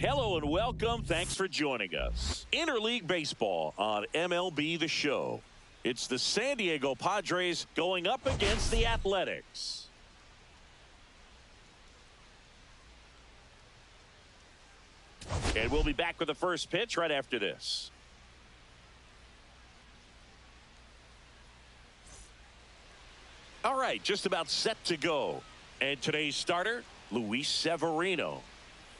Hello and welcome. Thanks for joining us. Interleague Baseball on MLB The Show. It's the San Diego Padres going up against the Athletics. And we'll be back with the first pitch right after this. All right, just about set to go. And today's starter, Luis Severino.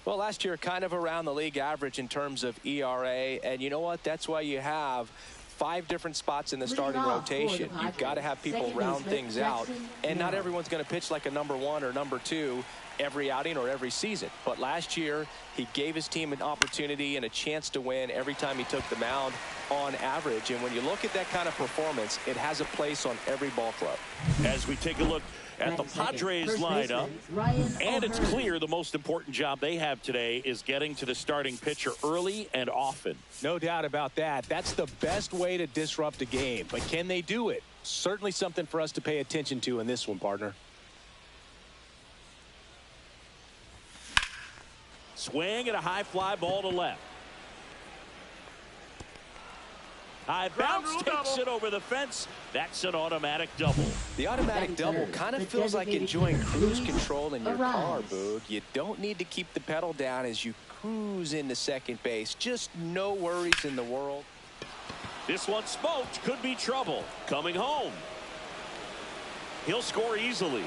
Well, last year, kind of around the league average in terms of ERA. And you know what? That's why you have 5 different spots in the starting rotation. You've got to have people round things out. And not everyone's going to pitch like a number 1 or number 2 every outing or every season. But last year, he gave his team an opportunity and a chance to win every time he took the mound on average. And when you look at that kind of performance, it has a place on every ball club. As we take a look at the Padres lineup, and it's clear the most important job they have today is getting to the starting pitcher early and often. No doubt about that. That's the best way to disrupt a game. But can they do it? Certainly something for us to pay attention to in this one, partner. Swing and a high fly ball to left. High bounce takes it over the fence. That's an automatic double. The automatic double kind of feels like enjoying cruise control in your car, Boog. You don't need to keep the pedal down as you cruise into second base. Just no worries in the world. This one smoked. Could be trouble. Coming home. He'll score easily.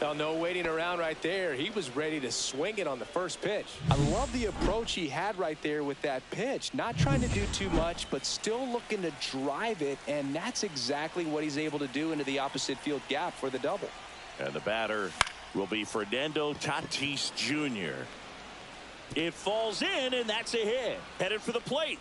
Oh, no waiting around right there. He was ready to swing it on the first pitch. I love the approach he had right there with that pitch. Not trying to do too much, but still looking to drive it, and that's exactly what he's able to do into the opposite field gap for the double. And the batter will be Fernando Tatis Jr. It falls in, and that's a hit. Headed for the plate.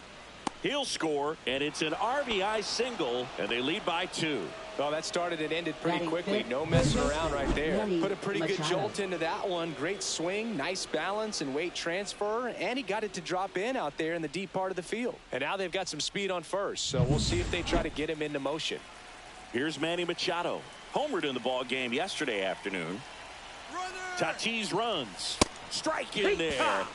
He'll score, and it's an RBI single, and they lead by 2. Well, that started and ended pretty quickly. No messing around right there. Put a pretty good jolt into that one. Great swing, nice balance and weight transfer, and he got it to drop in out there in the deep part of the field. And now they've got some speed on first, so we'll see if they try to get him into motion. Here's Manny Machado. Homered in the ball game yesterday afternoon. Tatis runs. Strike in there.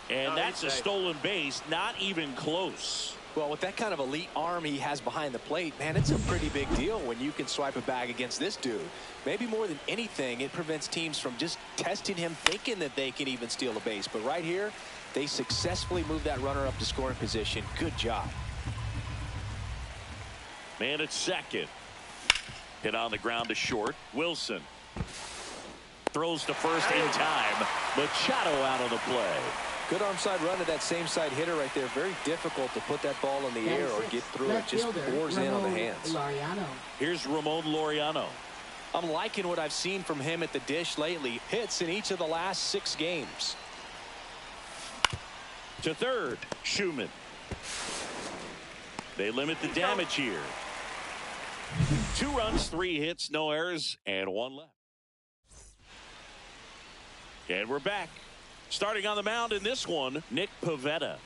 And that's a stolen base, not even close. Well, with that kind of elite arm he has behind the plate, man, it's a pretty big deal when you can swipe a bag against this dude. Maybe more than anything, it prevents teams from just testing him, thinking that they can even steal a base. But right here, they successfully moved that runner up to scoring position. Good job. Man at second. Hit on the ground to short. Wilson throws to first in time. Machado out of the play. Good arm side run to that same side hitter right there. Very difficult to put that ball in the air or get through it. Just pours in on the hands. Here's Ramon Laureano. I'm liking what I've seen from him at the dish lately. Hits in each of the last 6 games. To third, Schumann. They limit the damage here. 2 runs, 3 hits, no errors, and 1 left. And we're back. Starting on the mound in this one, Nick Pivetta.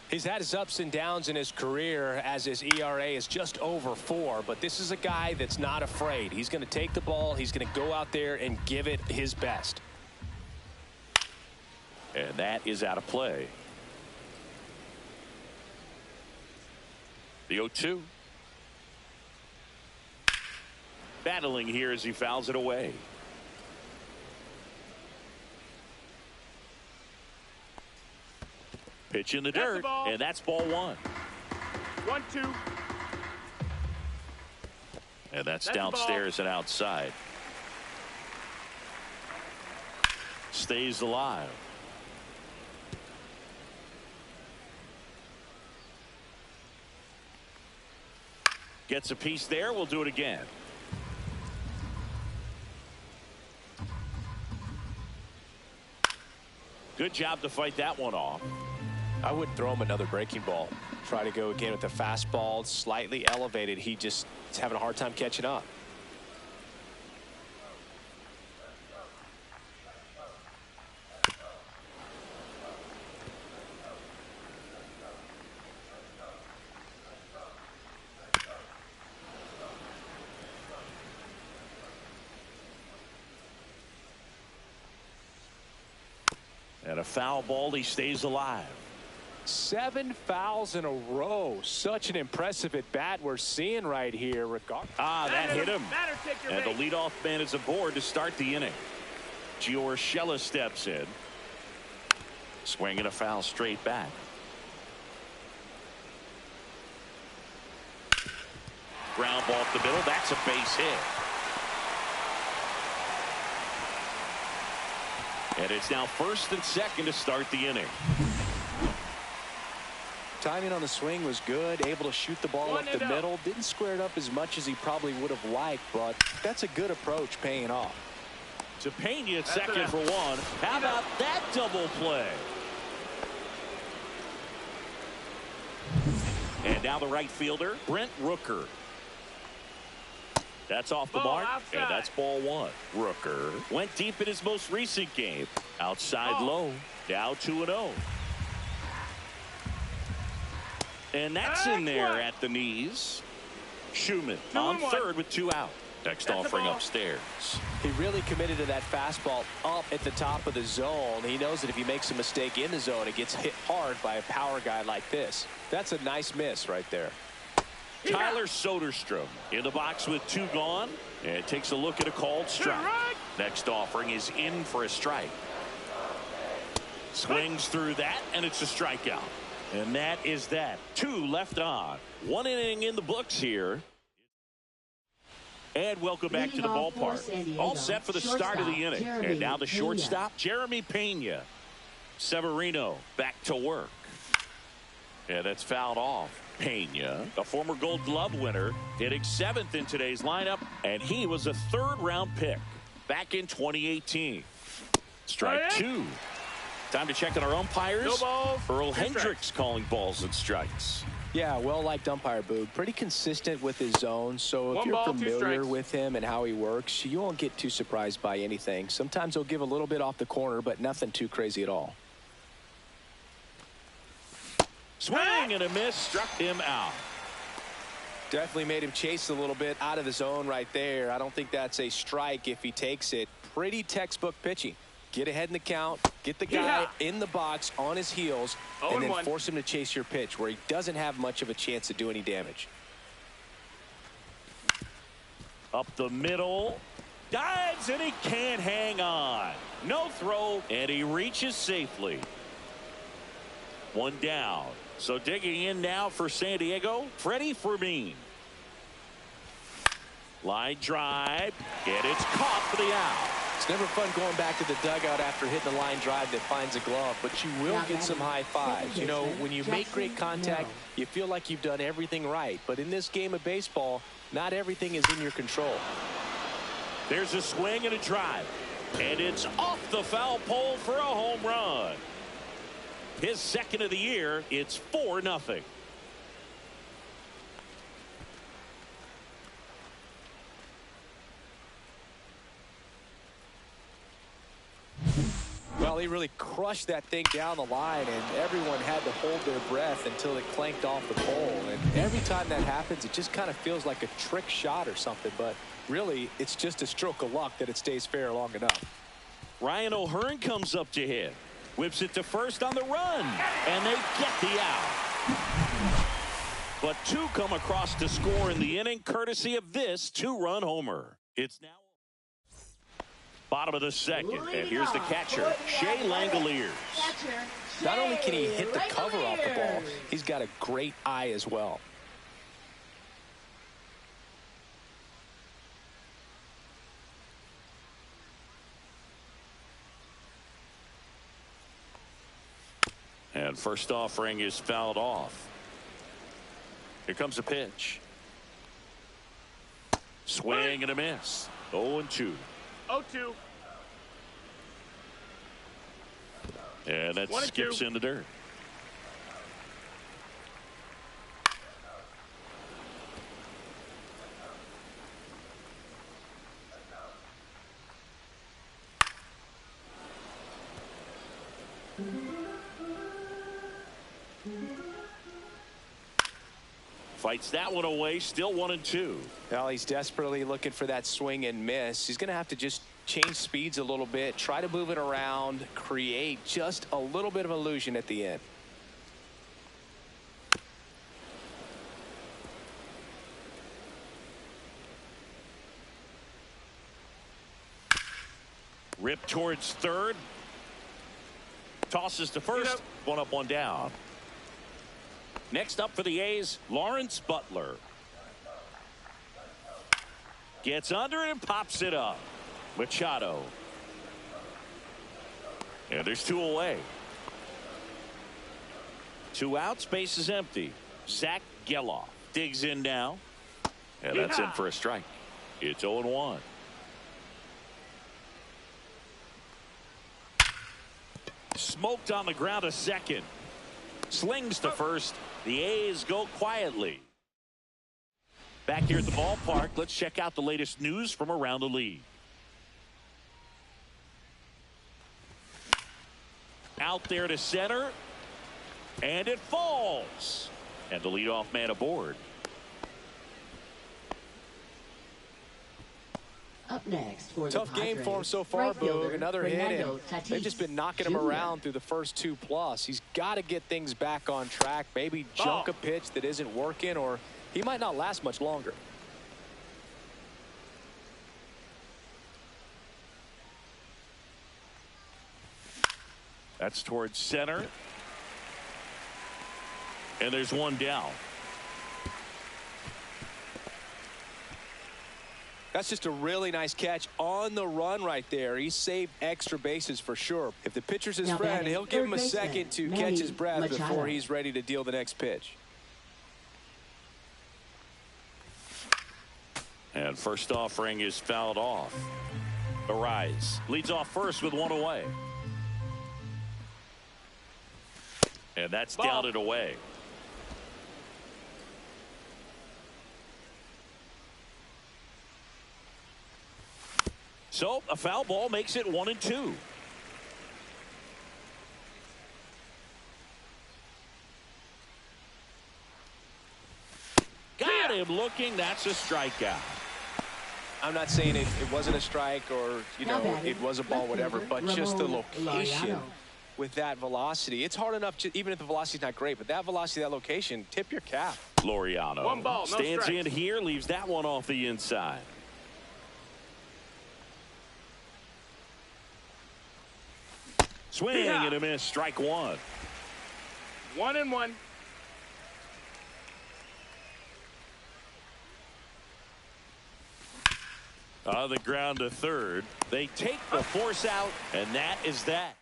He's had his ups and downs in his career as his ERA is just over 4, but this is a guy that's not afraid. He's going to take the ball. He's going to go out there and give it his best. And that is out of play. The 0-2. Battling here as he fouls it away. Pitch in the dirt, and that's ball 1. 1-2. And that's downstairs and outside. Stays alive. Gets a piece there. We'll do it again. Good job to fight that one off. I wouldn't throw him another breaking ball. Try to go again with the fastball, slightly elevated. He just is having a hard time catching up. foul ball. He stays alive. 7 fouls in a row. Such an impressive at bat we're seeing right here. That hit him. And the leadoff man is aboard to start the inning. Giorgella steps in. Swinging a foul straight back. Ground ball up the middle. That's a base hit. And it's now first and second to start the inning. Timing on the swing was good. Able to shoot the ball up the middle. Didn't square it up as much as he probably would have liked, but that's a good approach paying off. To Pena at second for one. How about that double play? And now the right fielder, Brent Rooker. That's off the mark, and that's ball one. Rooker went deep in his most recent game. Outside low, now 2-0. And that's in there at the knees. Schumann on third with 2 out. Next offering upstairs. He really committed to that fastball up at the top of the zone. He knows that if he makes a mistake in the zone, it gets hit hard by a power guy like this. That's a nice miss right there. Tyler Soderstrom in the box with 2 gone, and takes a look at a called strike. Next offering is in for a strike. Swings through that, and it's a strikeout. And that is that. 2 left on. 1 inning in the books here. And welcome back to the ballpark. All set for the start of the inning. And now the shortstop, Jeremy Pena. Severino back to work. And that's fouled off. Pena, a former Gold Glove winner, hitting 7th in today's lineup, and he was a 3rd-round pick back in 2018. Strike 2. Time to check on our umpires. No balls. Earl Hendricks calling balls and strikes. Yeah, well-liked umpire, Boog. Pretty consistent with his zone, so if you're familiar with him and how he works, you won't get too surprised by anything. Sometimes he'll give a little bit off the corner, but nothing too crazy at all. Swing and a miss, struck him out. Definitely made him chase a little bit out of the zone right there. I don't think that's a strike if he takes it. Pretty textbook pitching. Get ahead in the count, get the guy in the box on his heels, and then force him to chase your pitch where he doesn't have much of a chance to do any damage. Up the middle. Dives, and he can't hang on. No throw, and he reaches safely. 1 down. So digging in now for San Diego, Freddie Fermin. Line drive, and it's caught for the out. It's never fun going back to the dugout after hitting a line drive that finds a glove, but you will get some high fives. You know, when you make great contact, you feel like you've done everything right. But in this game of baseball, not everything is in your control. There's a swing and a drive, and it's off the foul pole for a home run. His 2nd of the year. It's 4-0. Well, he really crushed that thing down the line, and everyone had to hold their breath until it clanked off the pole. And every time that happens, it just kind of feels like a trick shot or something. But really, it's just a stroke of luck that it stays fair long enough. Ryan O'Hearn comes up to hit. Whips it to first on the run, and they get the out. But 2 come across to score in the inning, courtesy of this 2-run homer. It's now bottom of the 2nd, and here's the catcher, Shea Langoliers. Not only can he hit the cover off the ball, he's got a great eye as well. And first offering is fouled off. Here comes a pitch. Swing and a miss. 0-2. 0-2. And that skips in the dirt. Fights that one away, still 1-2. Well, he's desperately looking for that swing and miss. He's going to have to just change speeds a little bit, try to move it around, create just a little bit of illusion at the end. Rip towards third. Tosses to first. One up, one down. Next up for the A's, Lawrence Butler. Gets under it and pops it up. Machado. And there's two away. 2 outs, base is empty. Zach Geloff digs in now. And that's in for a strike. It's 0-1. Smoked on the ground to second. Slings to first. The A's go quietly. Back here at the ballpark, let's check out the latest news from around the league. Out there to center. And it falls. And the leadoff man aboard. Up next for Tough the game Padres, for him so far, Boog. Another hit, and they've just been knocking him Jr. around through the first 2+. He's got to get things back on track. Maybe junk a pitch that isn't working, or he might not last much longer. That's towards center. And there's one down. That's just a really nice catch on the run right there. He saved extra bases for sure. If the pitcher's his friend, he'll give him a second to catch his breath before he's ready to deal the next pitch. And first offering is fouled off. Arise leads off first with one away. And that's down and away. So a foul ball makes it 1-2. Got him looking. That's a strikeout. I'm not saying it wasn't a strike or, you know, it was a ball, whatever, but just the location with that velocity. It's hard enough, even if the velocity's not great, but that velocity, that location, tip your cap. Laureano One ball, no stands strikes. in here, leaves that one off the inside. Swing and a miss, strike one. 1-1. On the ground to third. They take the force out, and that is that.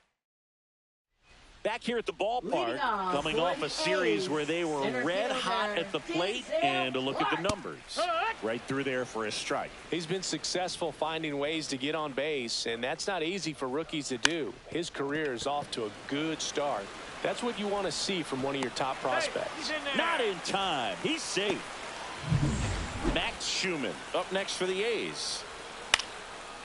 Back here at the ballpark, coming off a series where they were red hot at the plate, and a look at the numbers. Right through there for a strike. He's been successful finding ways to get on base, and that's not easy for rookies to do. His career is off to a good start. That's what you want to see from one of your top prospects. Not in time. He's safe. Max Schumann up next for the A's.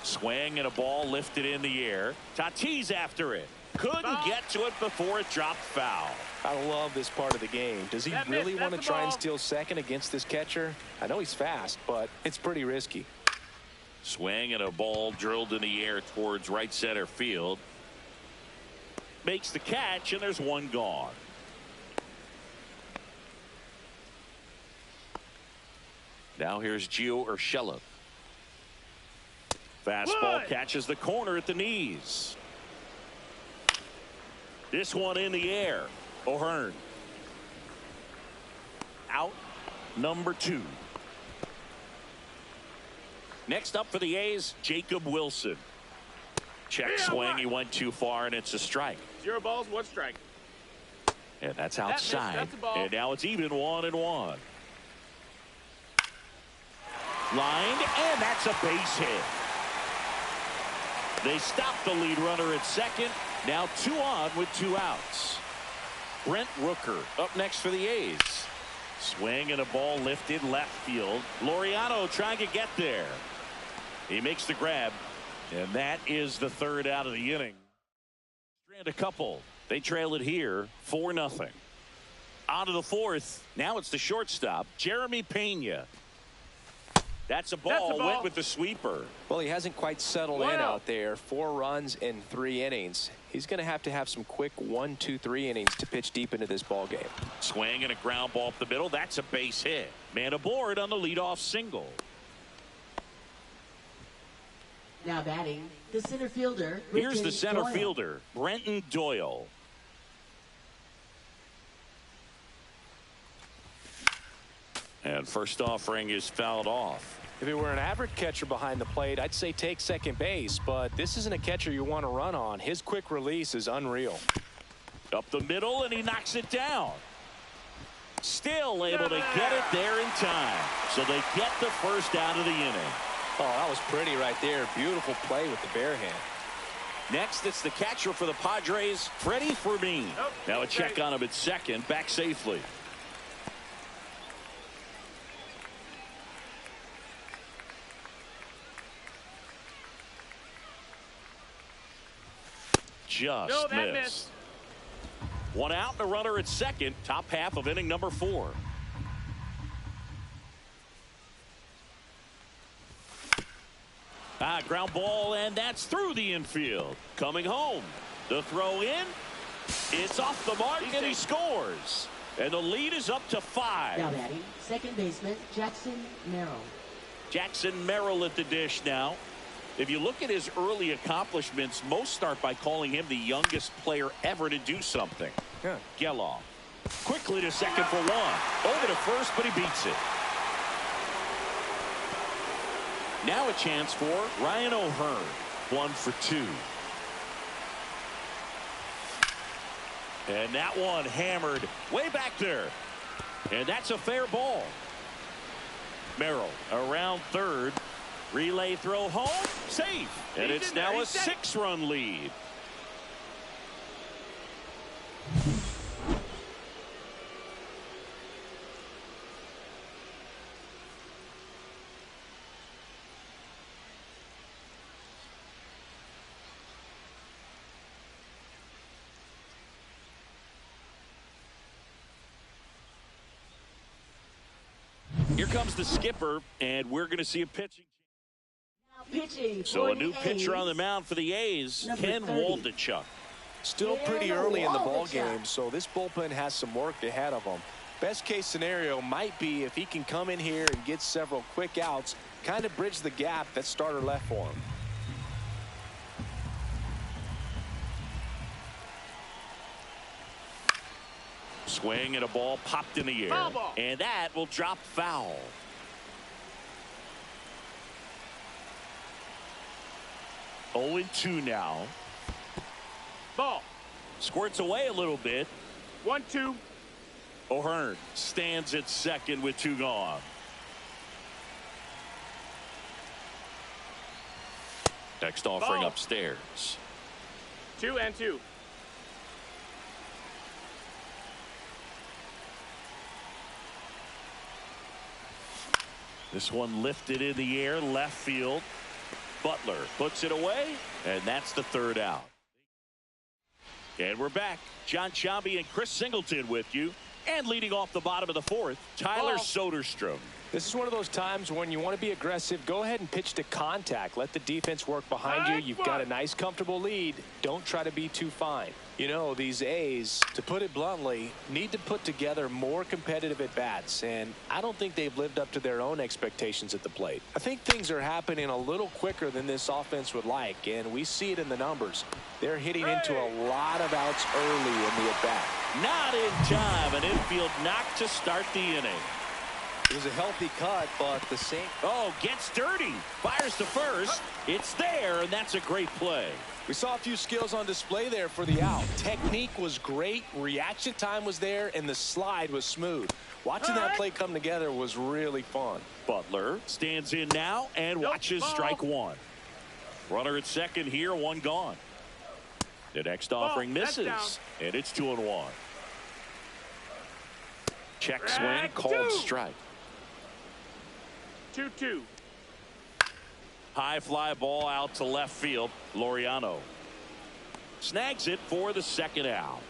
Swing and a ball lifted in the air. Tatis after it. Couldn't get to it before it dropped foul. I love this part of the game. Does he really want to try and steal second against this catcher? I know he's fast, but it's pretty risky. Swing and a ball drilled in the air towards right center field. Makes the catch, and there's one gone. Now here's Gio Urshela. Fastball catches the corner at the knees. This one in the air. O'Hearn. Out number 2. Next up for the A's, Jacob Wilson. Check swing. He went too far, and it's a strike. 0 balls, 1 strike. And that's outside. That's a ball. And now it's even 1-1. Lined, and that's a base hit. They stop the lead runner at second. Now 2 on with 2 outs. Brent Rooker up next for the A's. Swing and a ball lifted left field. Laureano trying to get there. He makes the grab, and that is the 3rd out of the inning. Strand a couple. They trail it here 4-0. On to the 4th. Now it's the shortstop, Jeremy Pena. That's a ball. Went with the sweeper. Well, he hasn't quite settled in out there. 4 runs in 3 innings. He's going to have some quick 1, 2, 3 innings to pitch deep into this ball game. Swing and a ground ball up the middle. That's a base hit. Man aboard on the leadoff single. Now batting, the center fielder. Here's the center fielder, Brenton Doyle. And first offering is fouled off. If it were an average catcher behind the plate, I'd say take second base, but this isn't a catcher you want to run on. His quick release is unreal. Up the middle, and he knocks it down. Still able to get it there in time. So they get the first out of the inning. Oh, that was pretty right there. Beautiful play with the bare hand. Next, it's the catcher for the Padres, Freddie Fermin. Now a check on him at second, back safely. Just missed. 1 out and a runner at second. Top half of inning number 4. Ground ball, and that's through the infield. Coming home. The throw in. It's off the mark, and he scores. And the lead is up to 5. Now batting, second baseman Jackson Merrill. Jackson Merrill at the dish now. If you look at his early accomplishments, most start by calling him the youngest player ever to do something. Geloff quickly to second for 1. Over to first, but he beats it. Now a chance for Ryan O'Hearn. 1 for 2. And that one hammered way back there. And that's a fair ball. Merrill around third. Relay throw home. Safe. And it's now a 6-run lead. Here comes the skipper, and we're going to see a pitching. So a new pitcher on the mound for the A's, Ken Waldichuk. Still pretty early in the ball game, so this bullpen has some work ahead of them. Best case scenario might be if he can come in here and get several quick outs, kind of bridge the gap that starter left for him. Swing and a ball popped in the air, and that will drop foul. Oh, 2 now. Ball. Squirts away a little bit. 1-2. O'Hearn stands at second with 2 gone. Next offering upstairs. 2-2. This one lifted in the air, left field. Butler puts it away, and that's the 3rd out. And we're back. John Sciambi and Chris Singleton with you. And leading off the bottom of the 4th, Tyler Soderstrom. This is one of those times when you want to be aggressive. Go ahead and pitch to contact. Let the defense work behind you. You've got a nice, comfortable lead. Don't try to be too fine. You know, these A's, to put it bluntly, need to put together more competitive at-bats, and I don't think they've lived up to their own expectations at the plate. I think things are happening a little quicker than this offense would like, and we see it in the numbers. They're hitting into a lot of outs early in the at-bat. Not in time. An infield knock to start the inning. It was a healthy cut, but the same. Oh, gets dirty. Fires to first. It's there, and that's a great play. We saw a few skills on display there for the out. Technique was great, reaction time was there, and the slide was smooth. Watching that play come together was really fun. Butler stands in now and watches strike 1. Runner at second here, 1 gone. The next offering misses, and it's 2-1. Check swing, called strike. 2-2. High fly ball out to left field. Laureano snags it for the 2nd out.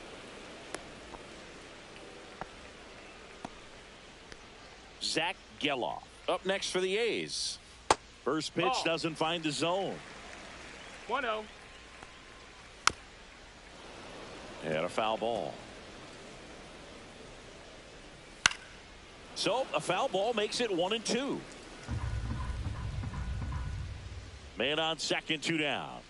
Zach Geloff Up next for the A's. First pitch Ball. doesn't find the zone. 1-0. And a foul ball. So a foul ball makes it 1-2. Man on second, 2 down.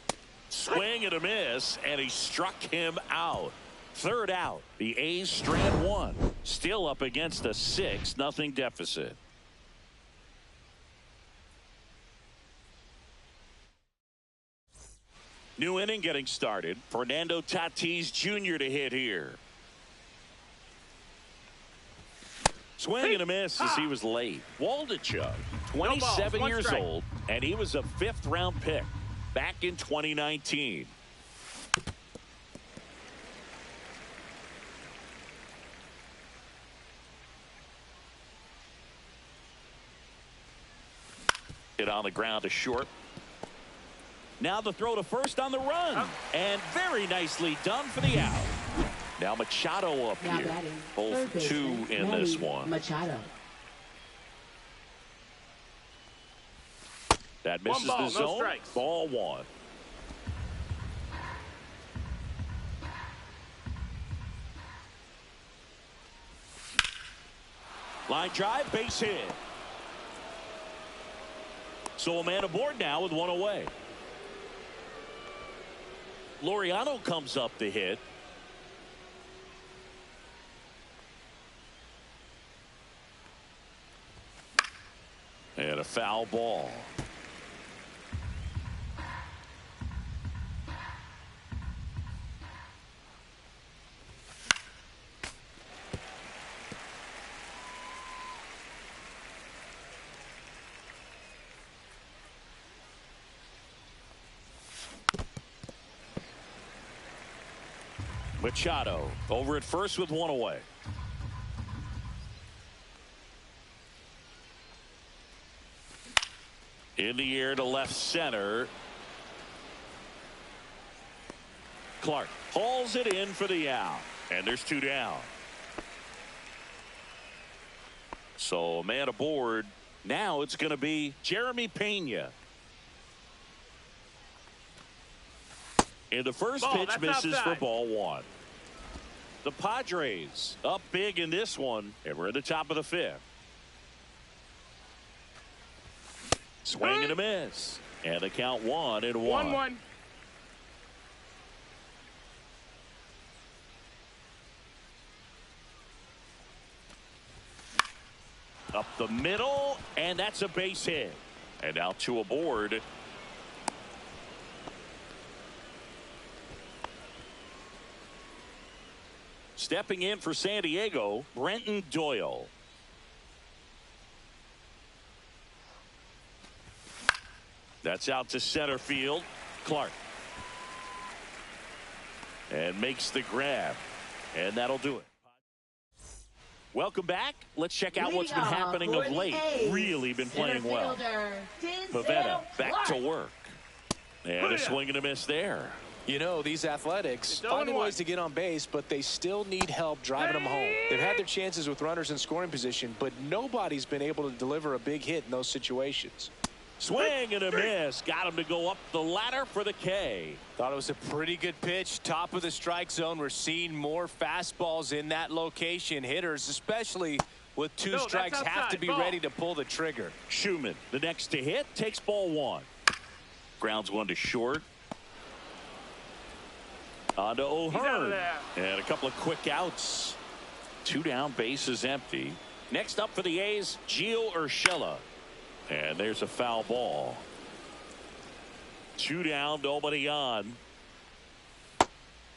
Swing and a miss, and he struck him out. Third out. The A's strand 1. Still up against a 6-0 deficit. New inning getting started. Fernando Tatis Jr. to hit here. Swing and a miss as he was late. Waldichuk, 27 years old, and he was a 5th-round pick back in 2019. Hit on the ground to short. Now the throw to first on the run. And very nicely done for the out. Now Machado up here. Both 2 in this one. Machado. That misses the zone. Ball 1. Line drive, base hit. So a man aboard now with 1 away. Laureano comes up to hit. And a foul ball. Machado over at first with 1 away. In the air to left center. Clark hauls it in for the out. And there's 2 down. So a man aboard. Now it's going to be Jeremy Pena. And the first pitch misses for ball 1. The Padres up big in this one, and we're at the top of the 5th. Swing and a miss. And the count 1-1. 1-1. Up the middle, and that's a base hit. And now 2 aboard. Stepping in for San Diego, Brenton Doyle. That's out to center field. Clark. And makes the grab. And that'll do it. Welcome back. Let's check out what's been happening of late. Really been playing well. Pavetta back to work. And a swing and a miss there. You know, these athletics finding ways to get on base, but they still need help driving them home. They've had their chances with runners in scoring position, but nobody's been able to deliver a big hit in those situations. Swing and a miss. Got him to go up the ladder for the K. Thought it was a pretty good pitch. Top of the strike zone. We're seeing more fastballs in that location. Hitters, especially with 2 strikes, have to be ready to pull the trigger. Schumann, the next to hit, takes ball 1. Grounds 1 to short. On to O'Hearn. And a couple of quick outs. 2 down, bases empty. Next up for the A's, Gio Urshela. And there's a foul ball. 2 down, nobody on.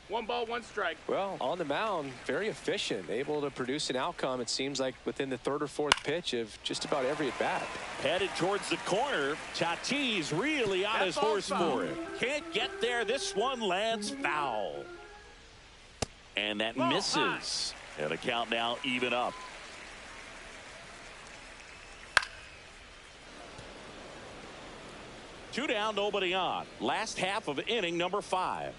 1 ball, 1 strike. Well, on the mound, very efficient, able to produce an outcome, it seems like, within the 3rd or 4th pitch of just about every at bat. Headed towards the corner. Tatis really on his horse for it. Can't get there. This one lands foul. And that misses. And the count now even up. Two down, nobody on. Last half of inning number 5.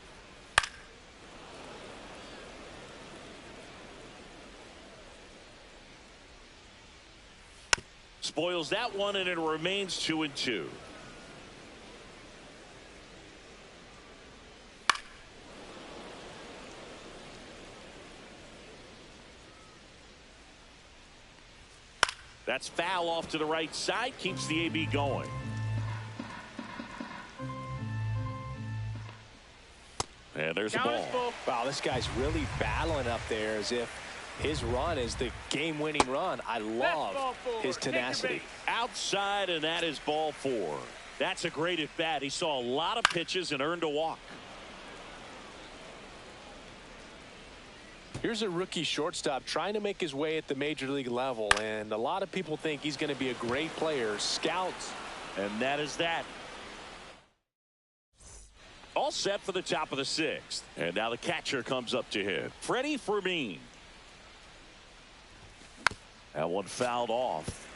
spoils that one, and it remains 2-2. That's foul off to the right side, keeps the AB going. And there's a ball. Wow, this guy's really battling up there as if his run is the game-winning run. I love his tenacity. Outside, and that is ball 4. That's a great at-bat. He saw a lot of pitches and earned a walk. Here's a rookie shortstop trying to make his way at the major league level, and a lot of people think he's going to be a great player. Scouts. And that is that. All set for the top of the 6th. And now the catcher comes up to hit. Freddie Fermin. That one fouled off.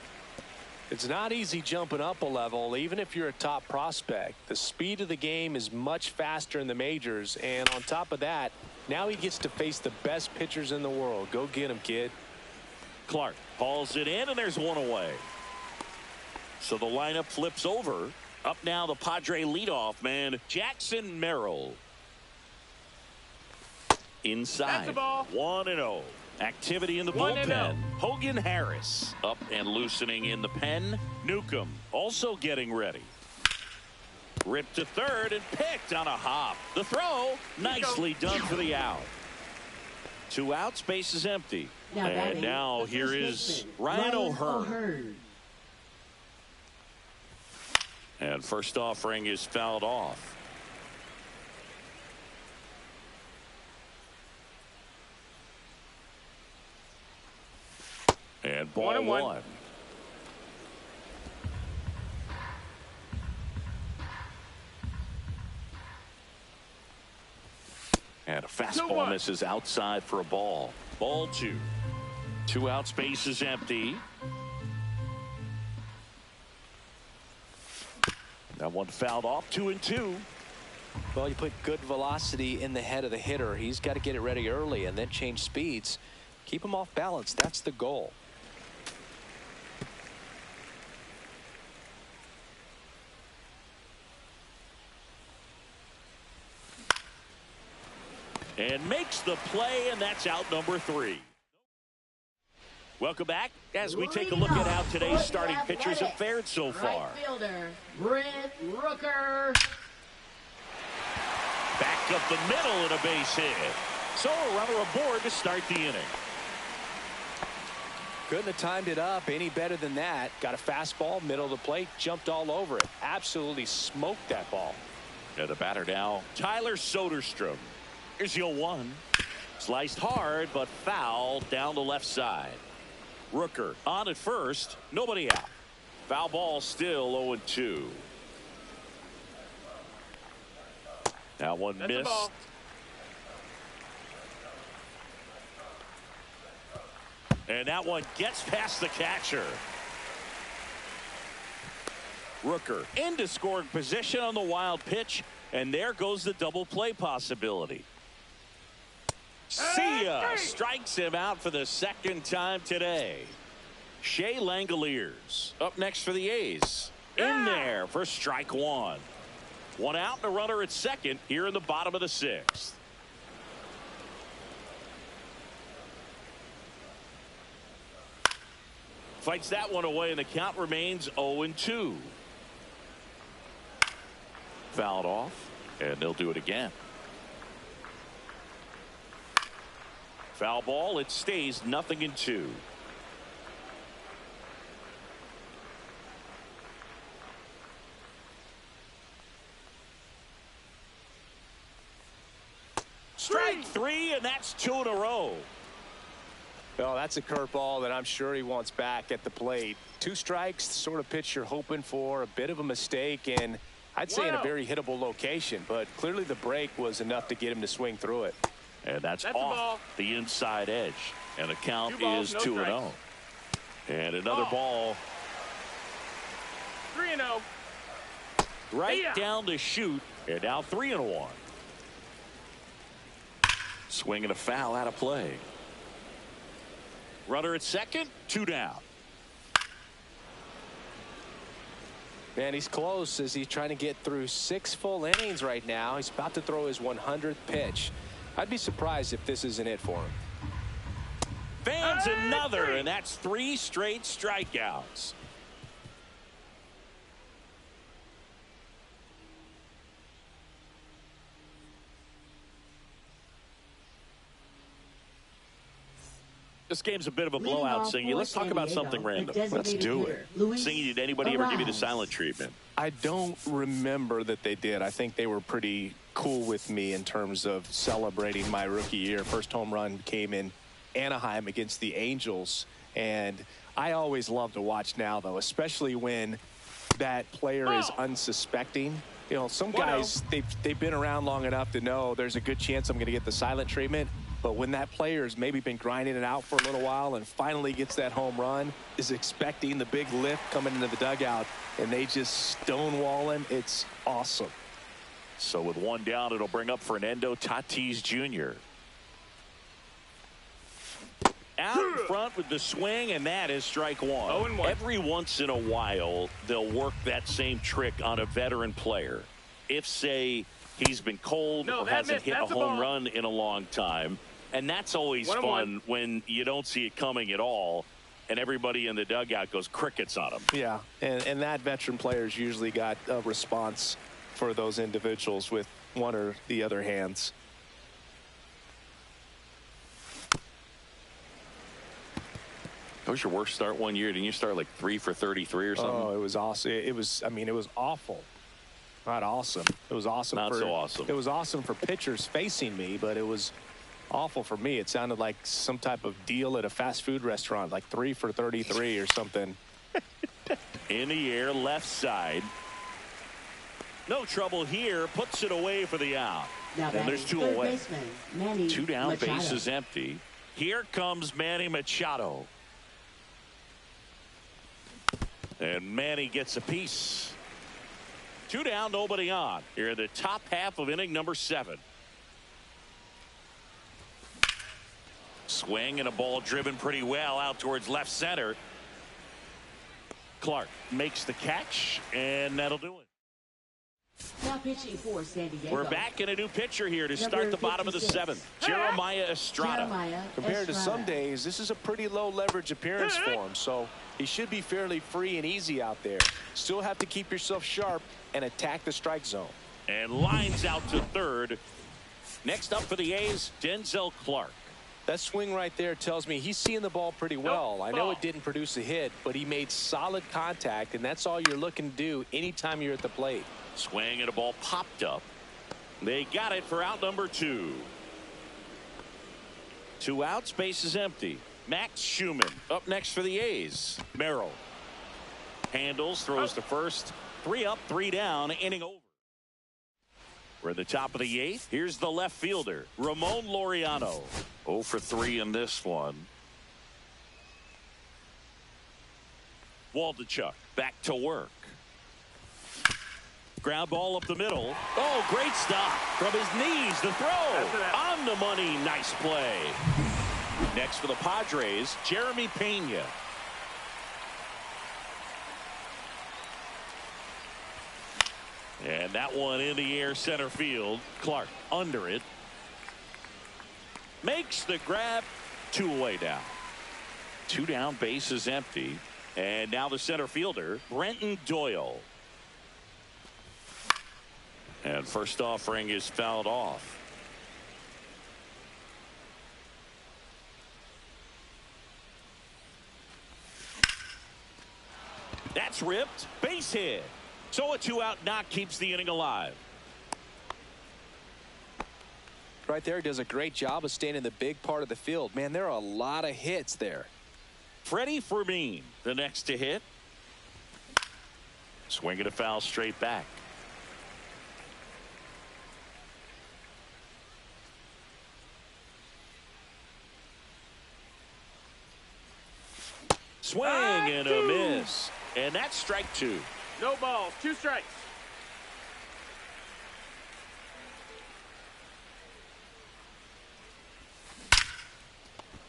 It's not easy jumping up a level, even if you're a top prospect. The speed of the game is much faster in the majors, and on top of that, now he gets to face the best pitchers in the world. Go get him, kid. Clark hauls it in, and there's one away. So the lineup flips over. Up now, the Padre leadoff man, Jackson Merrill. Inside, 1-0. Activity in the bullpen. Hogan Harris up and loosening in the pen. Newcomb also getting ready. Ripped to third and picked on a hop. The throw, nicely done for the out. 2 outs, base is empty. And now here is Ryan O'Hearn. And first offering is fouled off. And ball 1. And a fastball misses outside for a ball. Ball 2. 2 outs, base is empty. That one fouled off. 2-2. Well, you put good velocity in the head of the hitter. He's got to get it ready early and then change speeds. Keep him off balance. That's the goal. And makes the play, and that's out number 3. Welcome back as we take a look at how today's starting pitchers have fared so far. Right fielder, Brent Rooker. Back up the middle and a base hit. So a runner aboard to start the inning. Couldn't have timed it up any better than that. Got a fastball, middle of the plate, jumped all over it. Absolutely smoked that ball. And the batter now, Tyler Soderstrom. Here's 0-1. Sliced hard, but foul down the left side. Rooker on at first, nobody out. Foul ball, still 0-2. That one missed. And that one gets past the catcher. Rooker into scoring position on the wild pitch, and there goes the double play possibility. See ya! Strikes him out for the 2nd time today. Shea Langoliers up next for the A's. In there for strike 1. 1 out and a runner at second here in the bottom of the 6th. Fights that one away, and the count remains 0-2. Fouled off, and they'll do it again. Foul ball, it stays 0-2. Strike 3, and that's 2 in a row. Well, that's a curveball that I'm sure he wants back at the plate. 2 strikes, the sort of pitch you're hoping for. A bit of a mistake, and I'd say in a very hittable location, but clearly the break was enough to get him to swing through it. And that's off the inside edge. And the count is 2-0. And another ball. 3-0. Right down the chute. And now 3-1. Swing and a foul out of play. Runner at second, 2 down. Man, he's close as he's trying to get through 6 full innings right now. He's about to throw his 100th pitch. I'd be surprised if this isn't it for him. Fans another, and that's 3 straight strikeouts. This game's a bit of a blowout, Singy. Let's talk about something random. Let's do it. Singy, did anybody ever give you the silent treatment? I don't remember that they did. I think they were pretty cool with me in terms of celebrating my rookie year. First home run came in Anaheim against the Angels, and I always love to watch now, though, especially when that player is unsuspecting. You know, some guys, they've been around long enough to know there's a good chance I'm going to get the silent treatment. But when that player's maybe been grinding it out for a little while and finally gets that home run, is expecting the big lift coming into the dugout, and they just stonewall him, it's awesome. So with 1 down, it'll bring up Fernando Tatis Jr. Out in front with the swing, and that is strike 1. 0-1. Every once in a while, they'll work that same trick on a veteran player. If, say, he's been cold or hasn't hit a home run in a long time. And that's always fun when you don't see it coming at all, and everybody in the dugout goes crickets on him. Yeah, and that veteran player's usually got a response for those individuals with one or the other hands. That was your worst start one year. Didn't you start like 3 for 33 or something? Oh, it was awesome. It was, I mean, it was awful. Not awesome. It was awesome. Not so awesome. It was awesome for pitchers facing me, but it was awful for me. It sounded like some type of deal at a fast food restaurant, like 3 for 33 or something. In the air, left side. No trouble here. Puts it away for the out. Now and there's 2 away. 2 down, Machado. base is empty. Here comes Manny Machado. And Manny gets a piece. 2 down, nobody on. Here in the top half of inning number 7. Swing and a ball driven pretty well out towards left center. Clark makes the catch, and that'll do it. Now pitching for San Diego. We're back in a new pitcher here to start the bottom of the 7th. Jeremiah Estrada. Compared to some days, this is a pretty low leverage appearance for him, so he should be fairly free and easy out there. Still have to keep yourself sharp and attack the strike zone. And lines out to third. Next up for the A's, Denzel Clark. That swing right there tells me he's seeing the ball pretty well. I know it didn't produce a hit, but he made solid contact, and that's all you're looking to do anytime you're at the plate. Swing and a ball popped up. They got it for out number 2. 2 outs, base is empty. Max Schumann up next for the A's. Merrill handles, throws to first. 3 up, 3 down, inning over. We're at the top of the 8th. Here's the left fielder, Ramon Laureano. 0 for 3 in this one. Waldichuk back to work. Ground ball up the middle. Oh, great stop from his knees. The throw on the money. Nice play. Next for the Padres, Jeremy Pena. And that one in the air center field. Clark under it. Makes the grab. 2 away down. 2 down, base is empty. And now the center fielder, Brenton Doyle. And first offering is fouled off. That's ripped. Base hit. So a 2-out knock keeps the inning alive. Right there, does a great job of staying in the big part of the field. Man, there are a lot of hits there. Freddie Fermin, the next to hit. Swinging a foul straight back. Swing and a miss. And that's strike 2. No balls, 2 strikes.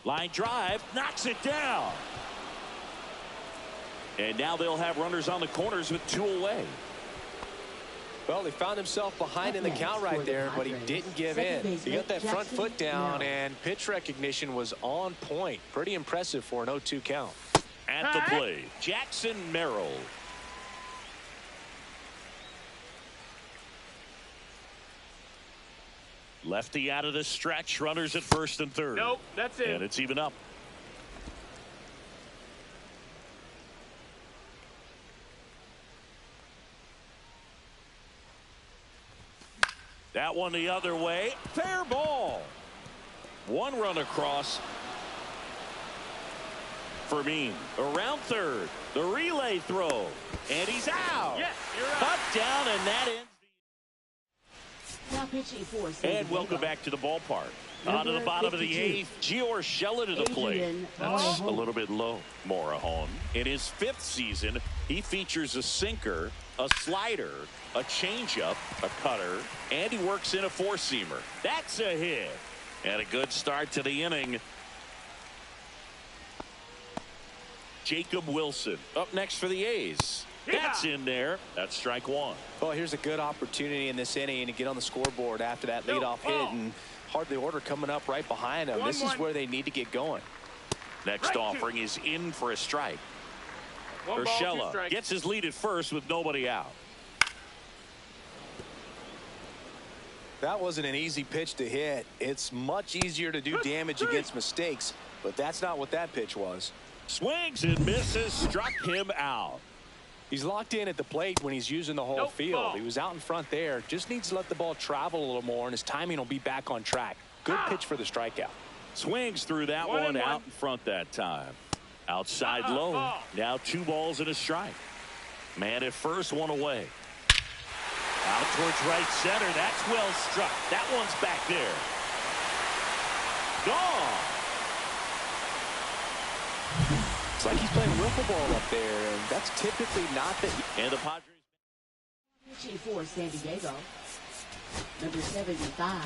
Line drive, knocks it down. And now they'll have runners on the corners with 2 away. Well, he found himself behind in the count right there, but he didn't give in. He got that front foot down, and pitch recognition was on point. Pretty impressive for an 0-2 count. At the plate, Jackson Merrill. Lefty out of the stretch. Runners at first and third. Nope, that's it. And it's even up. That one the other way. Fair ball. 1 run across. Fermin around third. The relay throw. And he's out. Yes, you're right. Cut down, and that ends. Now pitching for And welcome back to the ballpark. On to the bottom of the 8th. Gio Urshela to the plate. That's a little bit low. Morajon. In his 5th season, he features a sinker, a slider, a changeup, a cutter, and he works in a 4-seamer. That's a hit. And a good start to the inning. Jacob Wilson up next for the A's. That's in there. That's strike 1. Well, here's a good opportunity in this inning to get on the scoreboard after that leadoff hit, and hardly order coming up right behind them. This is where they need to get going. Next offering is in for a strike. Urshela gets his lead at first with nobody out. That wasn't an easy pitch to hit. It's much easier to do damage against mistakes, but that's not what that pitch was. Swings and misses, struck him out. He's locked in at the plate when he's using the whole field. He was out in front there. Just needs to let the ball travel a little more, and his timing will be back on track. Good pitch for the strikeout. Swings through that one out in front that time. Outside low. Now 2 balls and a strike. Man at first, 1 away. Out towards right center. That's well struck. That one's back there. Gone. It's like he's playing wiffle ball up there, and that's typically not the. And the Padres. pitching for San Diego. Number 75,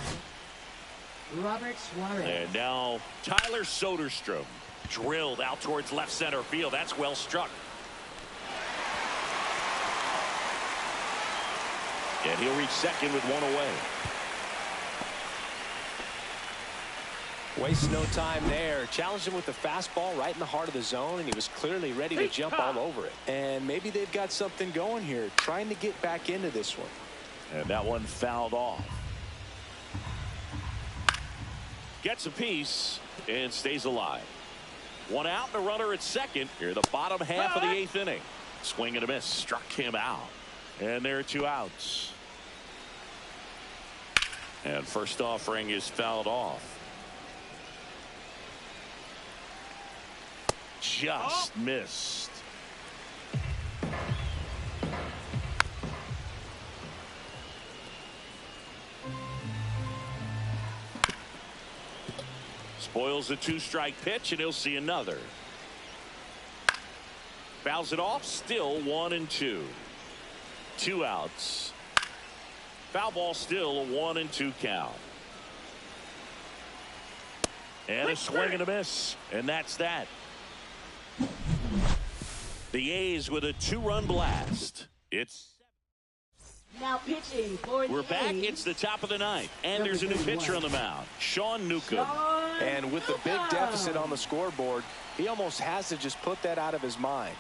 Robert Suarez. And now Tyler Soderstrom drilled out towards left center field. That's well struck. And he'll reach second with 1 away. Wastes no time there. Challenged him with the fastball right in the heart of the zone, and he was clearly ready to jump all over it. And maybe they've got something going here, trying to get back into this one. And that one fouled off. Gets a piece and stays alive. 1 out and a runner at second. Here the bottom half of the 8th inning. Swing and a miss. Struck him out. And there are 2 outs. And first offering is fouled off. Just missed. Spoils a 2-strike pitch, and he'll see another. Fouls it off. Still 1-2. 2 outs. Foul ball, still a 1-2 count. And a swing and a miss. And that's that. The A's with a 2-run blast. It's Now pitching for the we're back. A's. It's the top of the 9th. And there's a new pitcher on the mound. Sean Newcomb. And with the big deficit on the scoreboard, he almost has to just put that out of his mind.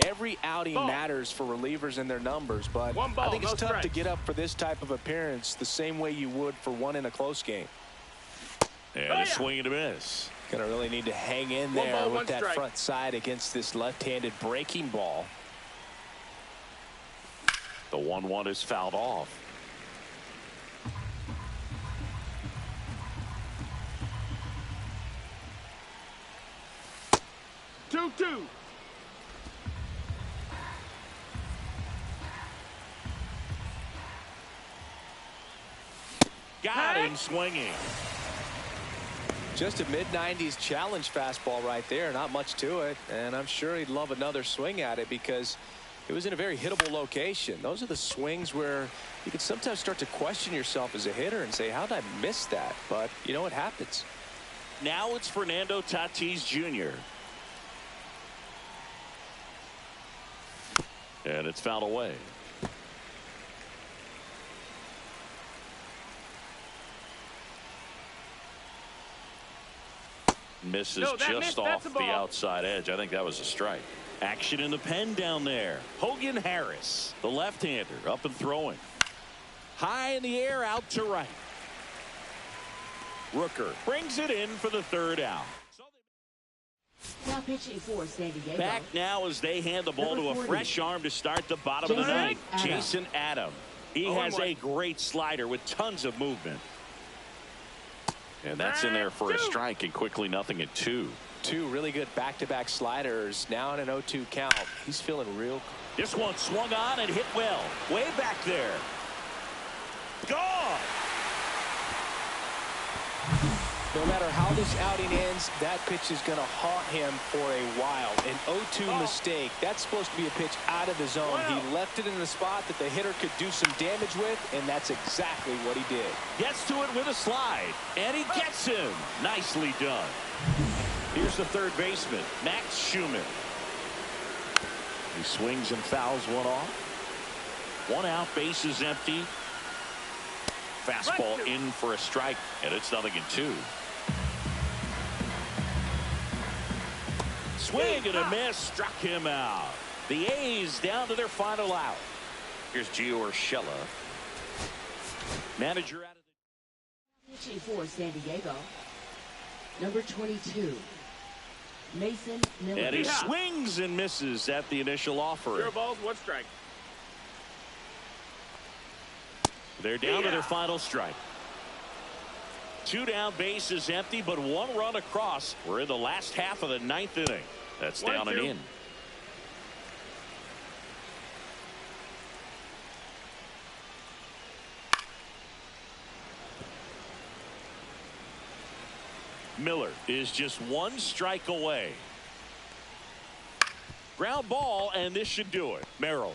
Every outing matters for relievers and their numbers, but I think it's tough to get up for this type of appearance the same way you would for one in a close game. And a swing and a miss. Gonna really need to hang in there with that front side against this left-handed breaking ball. The 1-1 is fouled off. Two. Got him swinging. Just a mid-90s challenge fastball right there. Not much to it. And I'm sure he'd love another swing at it because it was in a very hittable location. Those are the swings where you can sometimes start to question yourself as a hitter and say, how did I miss that? But, you know, it happens. Now it's Fernando Tatis Jr. And it's fouled away. Misses just off the outside edge. I think that was a strike. Action in the pen down there. Hogan Harris, the left-hander, up and throwing. High in the air, out to right. Rooker brings it in for the third out. Now pitching for San Diego. Back now as they hand the ball to a fresh arm to start the bottom of the ninth. Jason Adam. He has a great slider with tons of movement. And that's in there for a strike, and quickly 0-2. Two really good back-to-back sliders. Now in an 0-2 count. He's feeling real. This one swung on and hit well. Way back there. Gone. No matter how this outing ends, that pitch is going to haunt him for a while. An 0-2 mistake. That's supposed to be a pitch out of the zone. He left it in the spot that the hitter could do some damage with, and that's exactly what he did. Gets to it with a slide, and he gets him. Nicely done. Here's the third baseman, Max Schumann. He swings and fouls one off. One out, bases empty. Fastball in for a strike, and it's 0-2. Swing and a miss, struck him out. The A's down to their final out. Here's Gio Urshela. Manager out of the... Pitching for San Diego. Number 22. Mason Miller. And he swings and misses at the initial offering. 0 balls, 1 strike. They're down to their final strike. 2 down, bases empty, but 1 run across. We're in the last half of the 9th inning. That's down and in. Miller is just 1 strike away. Ground ball, and this should do it. Merrill.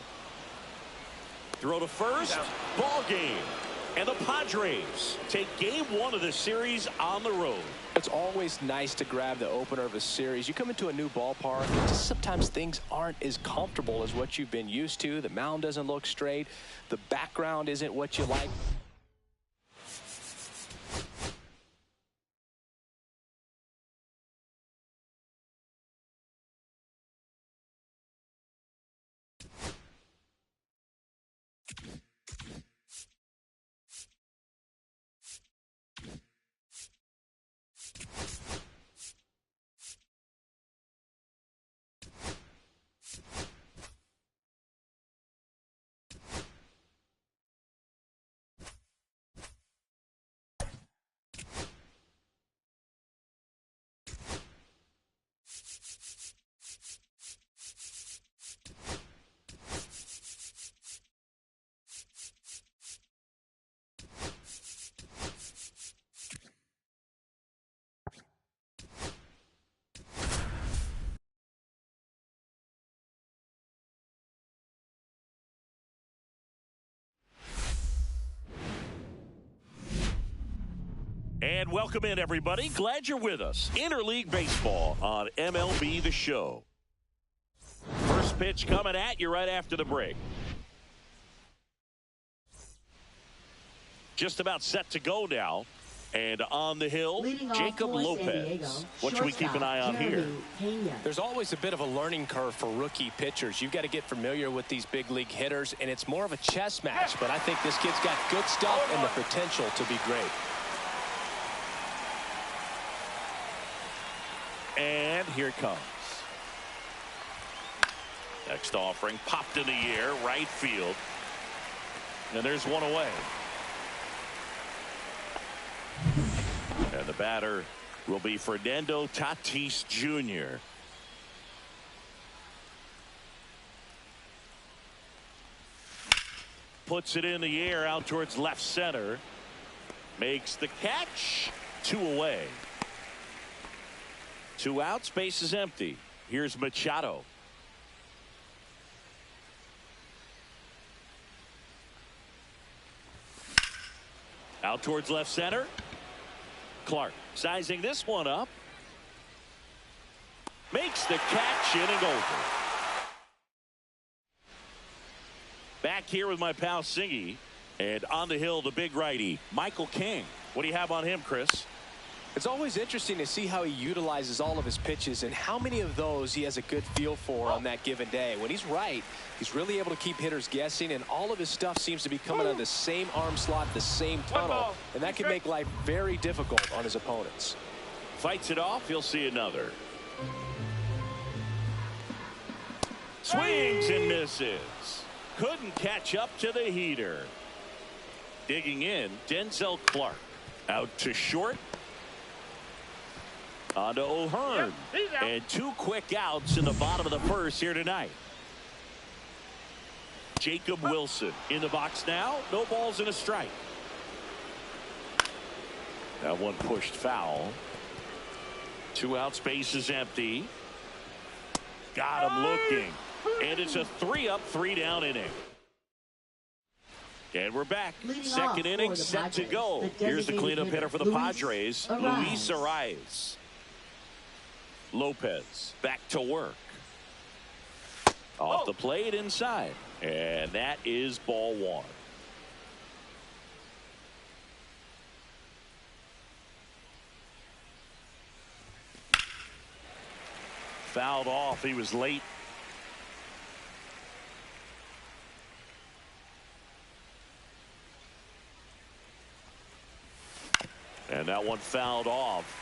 Throw to first. Ball game. And the Padres take game 1 of the series on the road. It's always nice to grab the opener of a series. You come into a new ballpark, and just sometimes things aren't as comfortable as what you've been used to. The mound doesn't look straight. The background isn't what you like. And welcome in, everybody. Glad you're with us. Interleague Baseball on MLB The Show. First pitch coming at you right after the break. Just about set to go now. And on the hill, Jacob Lopez. What should we keep an eye on here? There's always a bit of a learning curve for rookie pitchers. You've got to get familiar with these big league hitters, and it's more of a chess match. But I think this kid's got good stuff and the potential to be great. And here it comes. Next offering popped in the air, right field. And there's one away. And the batter will be Fernando Tatis Jr. Puts it in the air out towards left center. Makes the catch. 2 away. 2 outs, base is empty. Here's Machado. Out towards left center. Clark sizing this one up. Makes the catch, inning over. Back here with my pal Singy. And on the hill, the big righty, Michael King. What do you have on him, Chris? It's always interesting to see how he utilizes all of his pitches and how many of those he has a good feel for on that given day. When he's right, he's really able to keep hitters guessing, and all of his stuff seems to be coming out of the same arm slot, the same tunnel, and that can make life very difficult on his opponents. Fights it off. He'll see another. Swings and misses. Couldn't catch up to the heater. Digging in, Denzel Clark. Out to short. On to O'Hearn. And 2 quick outs in the bottom of the first here tonight. Jacob Wilson in the box now. No balls and a strike. That one pushed foul. 2 outs, base is empty. Got him looking. And it's a 3-up, 3-down inning. And we're back. Second inning set to go. Here's the cleanup hitter for the Padres, Luis Arias. Lopez back to work. Off the plate inside. And that is ball 1. Fouled off. He was late. And that one fouled off.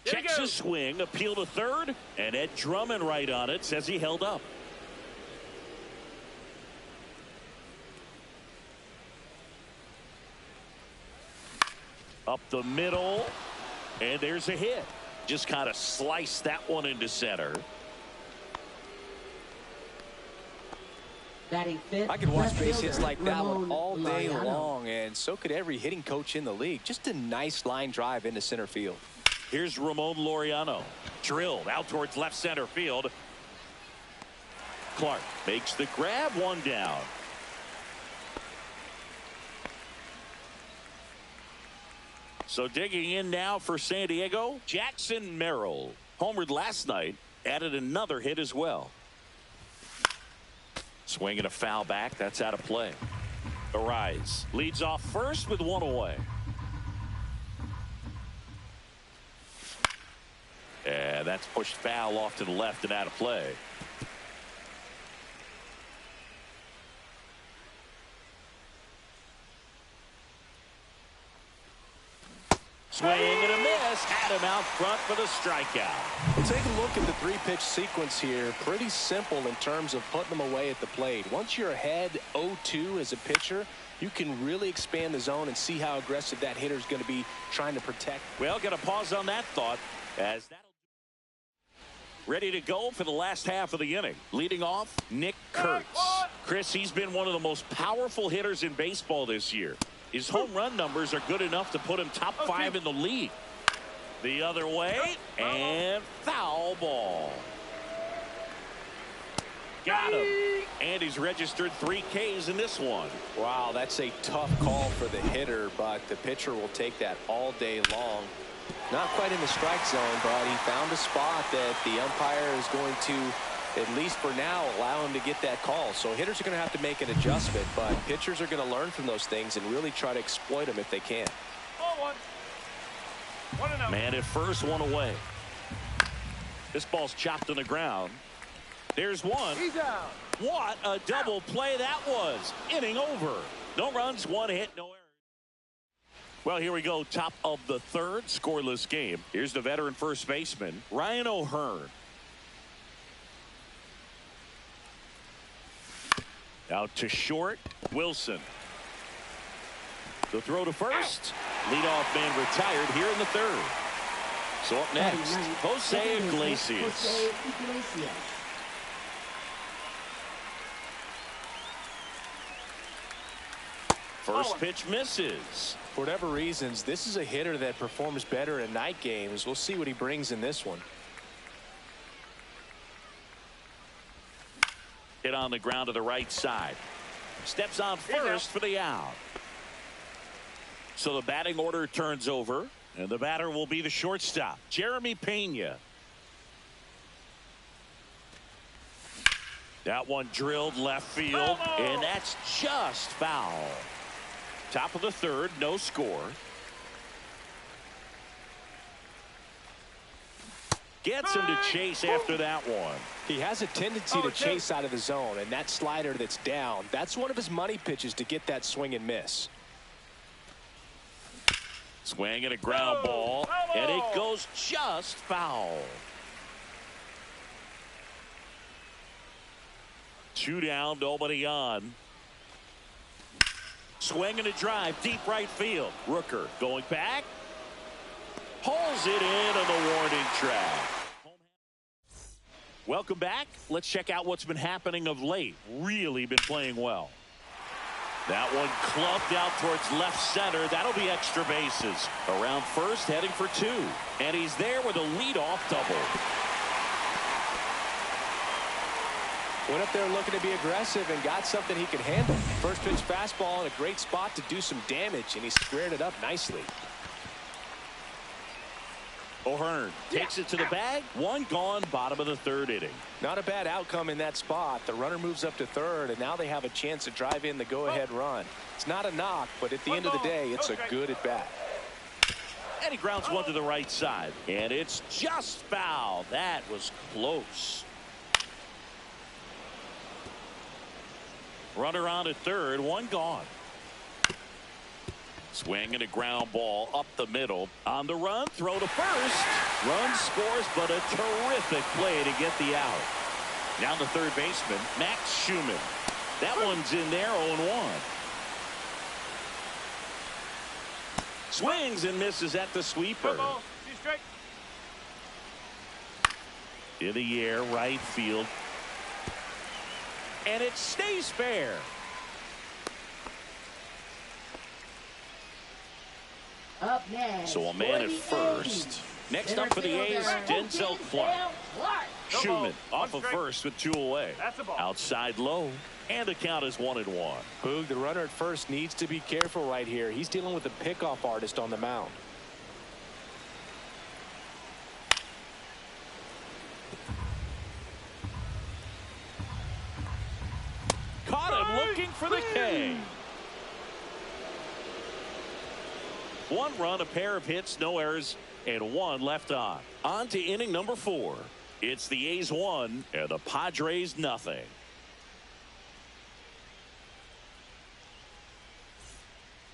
Checks a swing, appeal to third, and Ed Drummond right on it, says he held up. Up the middle, and there's a hit. Just kind of sliced that one into center. I could watch base hits like that one all day long, and so could every hitting coach in the league. Just a nice line drive into center field. Here's Ramon Laureano. Drilled out towards left center field. Clark makes the grab, 1 down. So digging in now for San Diego, Jackson Merrill. Homered last night, added another hit as well. Swinging a foul back, that's out of play. Arise leads off first with 1 away. And that's pushed foul off to the left and out of play. Swing and a miss. Had him out front for the strikeout. Well, take a look at the 3-pitch sequence here. Pretty simple in terms of putting them away at the plate. Once you're ahead 0-2 as a pitcher, you can really expand the zone and see how aggressive that hitter is going to be trying to protect. Well, got to pause on that thought as that'll ready to go for the last half of the inning. Leading off, Nick Kurtz. Chris, he's been one of the most powerful hitters in baseball this year. His home run numbers are good enough to put him top 5 in the league. The other way, and foul ball. Got him. And he's registered 3 Ks in this one. Wow, that's a tough call for the hitter, but the pitcher will take that all day long. Not quite in the strike zone, but he found a spot that the umpire is going to, at least for now, allow him to get that call. So hitters are going to have to make an adjustment, but pitchers are going to learn from those things and really try to exploit them if they can. Man at first, 1 away. This ball's chopped on the ground. There's 1. He's out. What a double play that was. Inning over. No runs, 1 hit, no errors. Well, here we go. Top of the 3rd, scoreless game. Here's the veteran first baseman, Ryan O'Hearn. Out to short, Wilson. The throw to first. Leadoff man retired here in the 3rd. So up next, Jose Iglesias. First pitch misses. For whatever reasons, this is a hitter that performs better in night games. We'll see what he brings in this one. Hit on the ground to the right side. Steps on first for the out. So the batting order turns over, and the batter will be the shortstop, Jeremy Pena. That one drilled left field, and that's just foul. Top of the third, no score. Gets him to chase after that one. He has a tendency to chase out of the zone, and that slider that's down, that's one of his money pitches to get that swing and miss. Swing and a ground ball, and it goes just foul. 2 down, nobody on. Swing and a drive, deep right field. Rooker going back. Pulls it in on the warning track. Welcome back. Let's check out what's been happening of late. Really been playing well. That one clubbed out towards left center. That'll be extra bases. Around first, heading for 2. And he's there with a leadoff double. Went up there looking to be aggressive and got something he could handle. First pitch fastball in a great spot to do some damage, and he squared it up nicely. O'Hearn takes it to the bag. 1 gone, bottom of the 3rd inning. Not a bad outcome in that spot. The runner moves up to 3rd, and now they have a chance to drive in the go-ahead run. It's not a knock, but at the end of the day, it's a good at-bat. And he grounds one to the right side. And it's just foul. That was close. Runner on at 3rd, 1 gone. Swing and a ground ball up the middle. On the run, throw to first. Run scores, but a terrific play to get the out. Down the third baseman, Max Schumann. That one's in there, 0-1. Swings and misses at the sweeper. In the air, right field. And it stays fair. Up next, So a man at first. Next up for the A's, Denzel Clark. Schumann off of first with 2 away. Outside low, and the count is 1-1. Boog, the runner at first needs to be careful right here. He's dealing with a pickoff artist on the mound. Caught him looking for the K. 1 run, a pair of hits, no errors, and 1 left on. On to inning number 4. It's the A's 1 and the Padres nothing.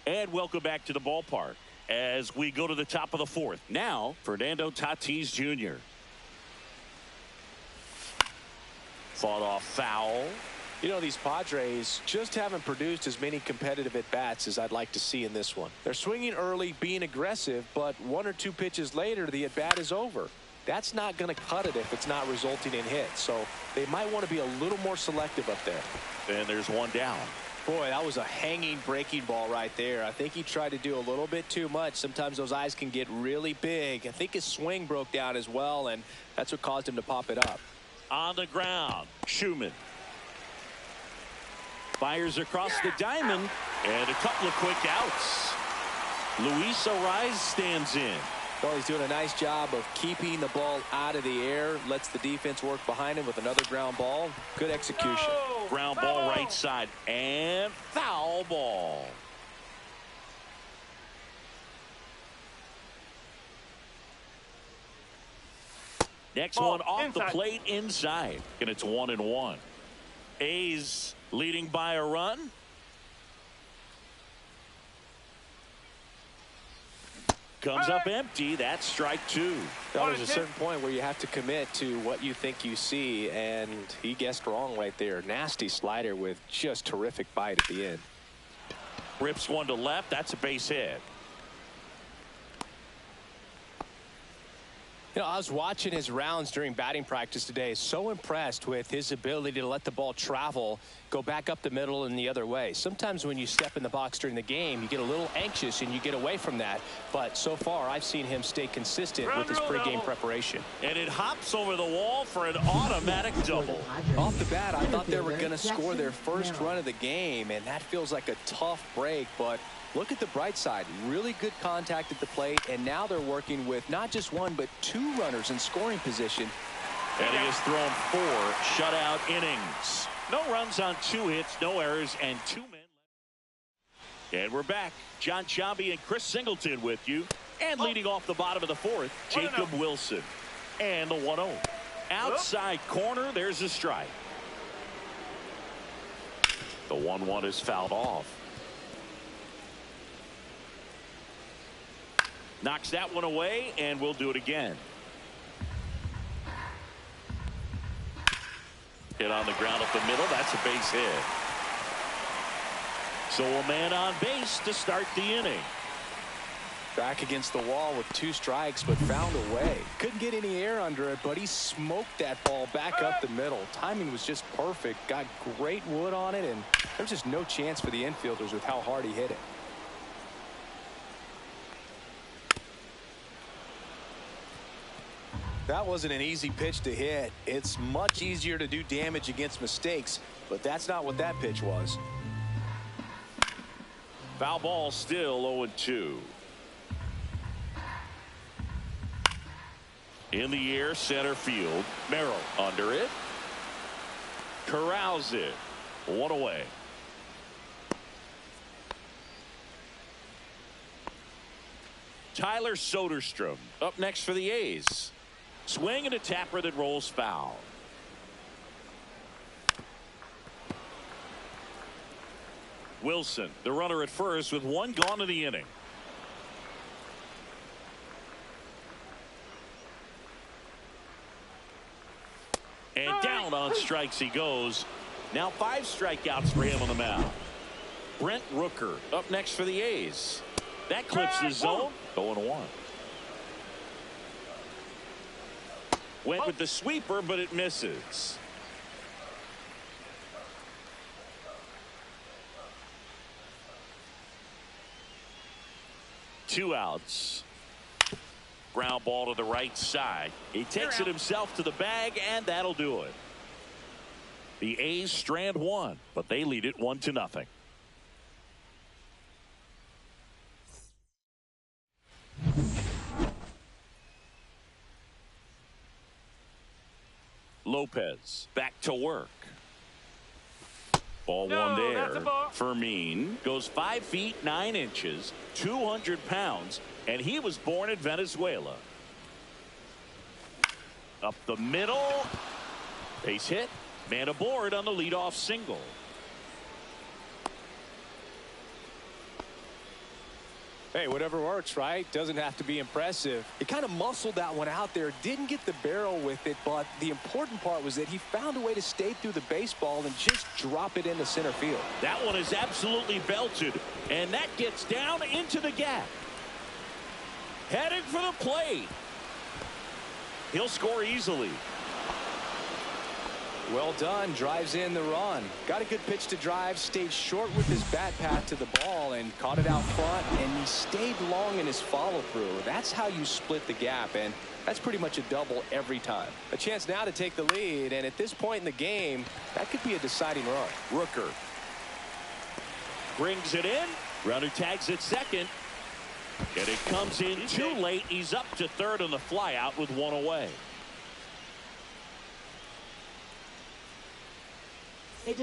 And welcome back to the ballpark as we go to the top of the 4th. Now, Fernando Tatis Jr. Fought off foul. You know, these Padres just haven't produced as many competitive at-bats as I'd like to see in this one. They're swinging early, being aggressive, but 1 or 2 pitches later, the at-bat is over. That's not going to cut it if it's not resulting in hits. So they might want to be a little more selective up there. And there's 1 down. Boy, that was a hanging breaking ball right there. I think he tried to do a little bit too much. Sometimes those eyes can get really big. I think his swing broke down as well, and that's what caused him to pop it up. On the ground, Schumann. Fires across the diamond, and a couple of quick outs. Luis Ariz stands in. Well, he's doing a nice job of keeping the ball out of the air. Lets the defense work behind him with another ground ball. Good execution. Ground ball right side, and foul ball. Next one off the plate inside, and it's 1-1. A's leading by a run. Comes up empty. That's strike 2. Now, there's a certain point where you have to commit to what you think you see, and he guessed wrong right there. Nasty slider with just terrific bite at the end. Rips one to left. That's a base hit. You know, I was watching his rounds during batting practice today. So impressed with his ability to let the ball travel, go back up the middle and the other way. Sometimes when you step in the box during the game, you get a little anxious and you get away from that. But so far, I've seen him stay consistent with his pregame preparation. And it hops over the wall for an automatic double. Off the bat, I thought they were going to score their first run of the game, and that feels like a tough break. But Look at the bright side. Really good contact at the plate, and now they're working with not just one, but two runners in scoring position. And he has thrown 4 shutout innings. No runs on 2 hits, no errors, and 2 men. And we're back. John Chambi and Chris Singleton with you. And leading off the bottom of the 4th, Jacob Wilson. And the 1-0. Outside corner, there's a strike. The 1-1 is fouled off. Knocks that one away, and we'll do it again. Hit on the ground up the middle. That's a base hit. So a man on base to start the inning. Back against the wall with 2 strikes, but found a way. Couldn't get any air under it, but he smoked that ball back up the middle. Timing was just perfect. Got great wood on it, and there's just no chance for the infielders with how hard he hit it. That wasn't an easy pitch to hit. It's much easier to do damage against mistakes, but that's not what that pitch was. Foul ball, still 0-2. In the air, center field. Merrill under it. Corrals it. 1 away. Tyler Soderstrom up next for the A's. Swing and a tapper that rolls foul. Wilson, the runner at first, with 1 gone in the inning. And down on strikes he goes. Now 5 strikeouts for him on the mound. Brent Rooker up next for the A's. That clips the zone. 0-1. Went with the sweeper, but it misses. Two outs. Ground ball to the right side. He takes it himself to the bag, and that'll do it. The A's strand 1, but they lead it 1-0. Lopez back to work. Ball 1 there. Fermin goes 5 feet 9 inches, 200 pounds, and he was born in Venezuela. Up the middle. Base hit. Man aboard on the leadoff single. Hey, whatever works, right? Doesn't have to be impressive. He kind of muscled that one out there. Didn't get the barrel with it, but the important part was that he found a way to stay through the baseball and just drop it into center field. That one is absolutely belted, and that gets down into the gap. Heading for the plate. He'll score easily. Well done. Drives in the run. Got a good pitch to drive. Stayed short with his bat path to the ball and caught it out front. And he stayed long in his follow through. That's how you split the gap. And that's pretty much a double every time. A chance now to take the lead. And at this point in the game, that could be a deciding run. Rooker brings it in. Runner tags at second. And it comes in too late. He's up to third on the fly out with 1 away.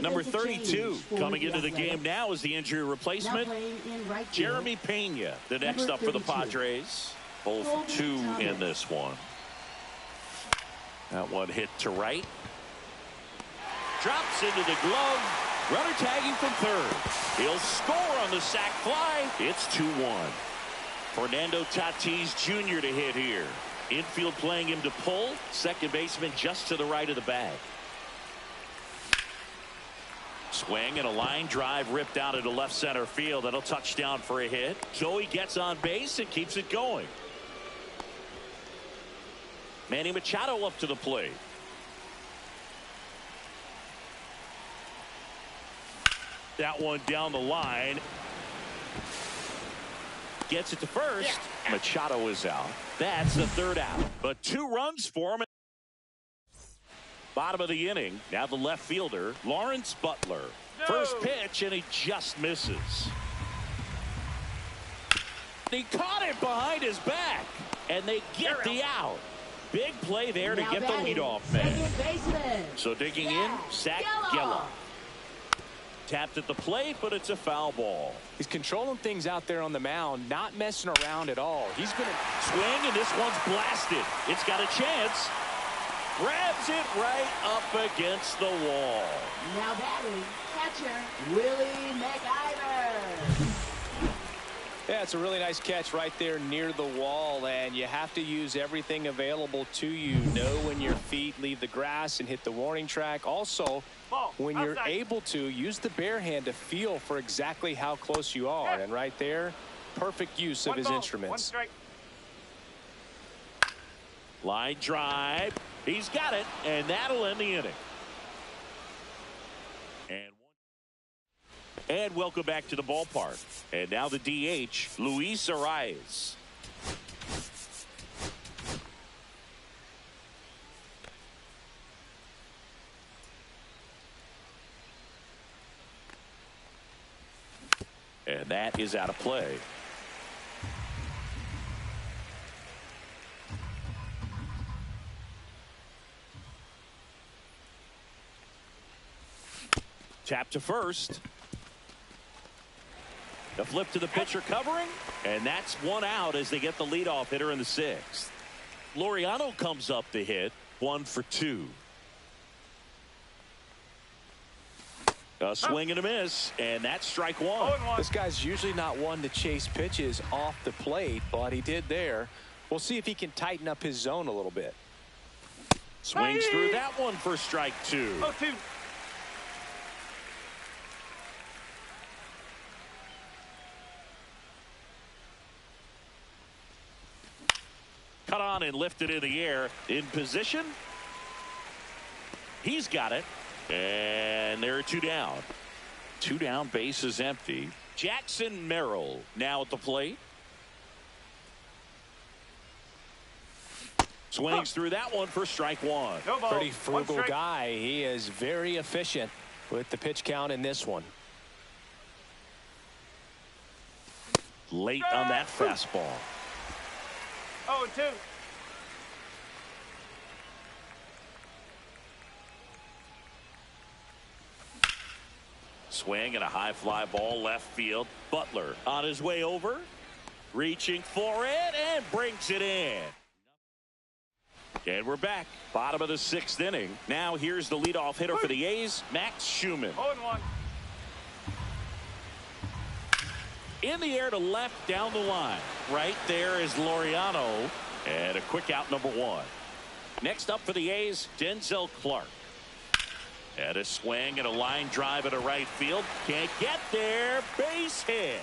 Number 32 coming into the game now is the injury replacement. Jeremy Pena, the next up for the Padres. 0 for 2 in this one. That one hit to right. Drops into the glove. Runner tagging from third. He'll score on the sac fly. It's 2-1. Fernando Tatis Jr. to hit here. Infield playing him to pull. Second baseman just to the right of the bag. Swing and a line drive ripped out into left center field. That'll touch down for a hit. So he gets on base and keeps it going. Manny Machado up to the plate. That one down the line. Gets it to first. Yeah. Machado is out. That's the third out. But 2 runs for him. Bottom of the inning. Now the left fielder, Lawrence Butler. No. First pitch, and he just misses. he caught it behind his back. And they get the out. Big play there to get the leadoff man. So digging in, Zach Geller. Tapped at the plate, but it's a foul ball. He's controlling things out there on the mound, not messing around at all. He's going to swing, and this one's blasted. It's got a chance. Grabs it right up against the wall. Now batting, catcher, Willie McIver. Yeah, it's a really nice catch right there near the wall, and you have to use everything available to you. Know when your feet leave the grass and hit the warning track. Also, when you're able to, use the bare hand to feel for exactly how close you are. And right there, perfect use of his instruments. Line drive. He's got it, and that'll end the inning. And welcome back to the ballpark. And now the DH, Luis Arraez. And that is out of play. Tap to first. The flip to the pitcher covering, and that's one out as they get the leadoff hitter in the sixth. Laureano comes up to hit, 1 for 2. A swing and a miss, and that's strike one. This guy's usually not one to chase pitches off the plate, but he did there. We'll see if he can tighten up his zone a little bit. Swings through that one for strike 2. 0-2. Cut on and lifted in the air. In position. He's got it. And there are 2 down. 2 down, base is empty. Jackson Merrill now at the plate. Swings through that one for strike 1. No ball. Pretty frugal guy. He is very efficient with the pitch count in this one. Late on that fastball. 0-2. Swing and a high fly ball left field. Butler on his way over. Reaching for it and brings it in. And we're back. Bottom of the 6th inning. Now here's the leadoff hitter for the A's, Max Schumann. 0-1. In the air to left down the line. Right there is Laureano. And a quick out, number 1. Next up for the A's, Denzel Clark. And a swing and a line drive into right field. Can't get there. Base hit.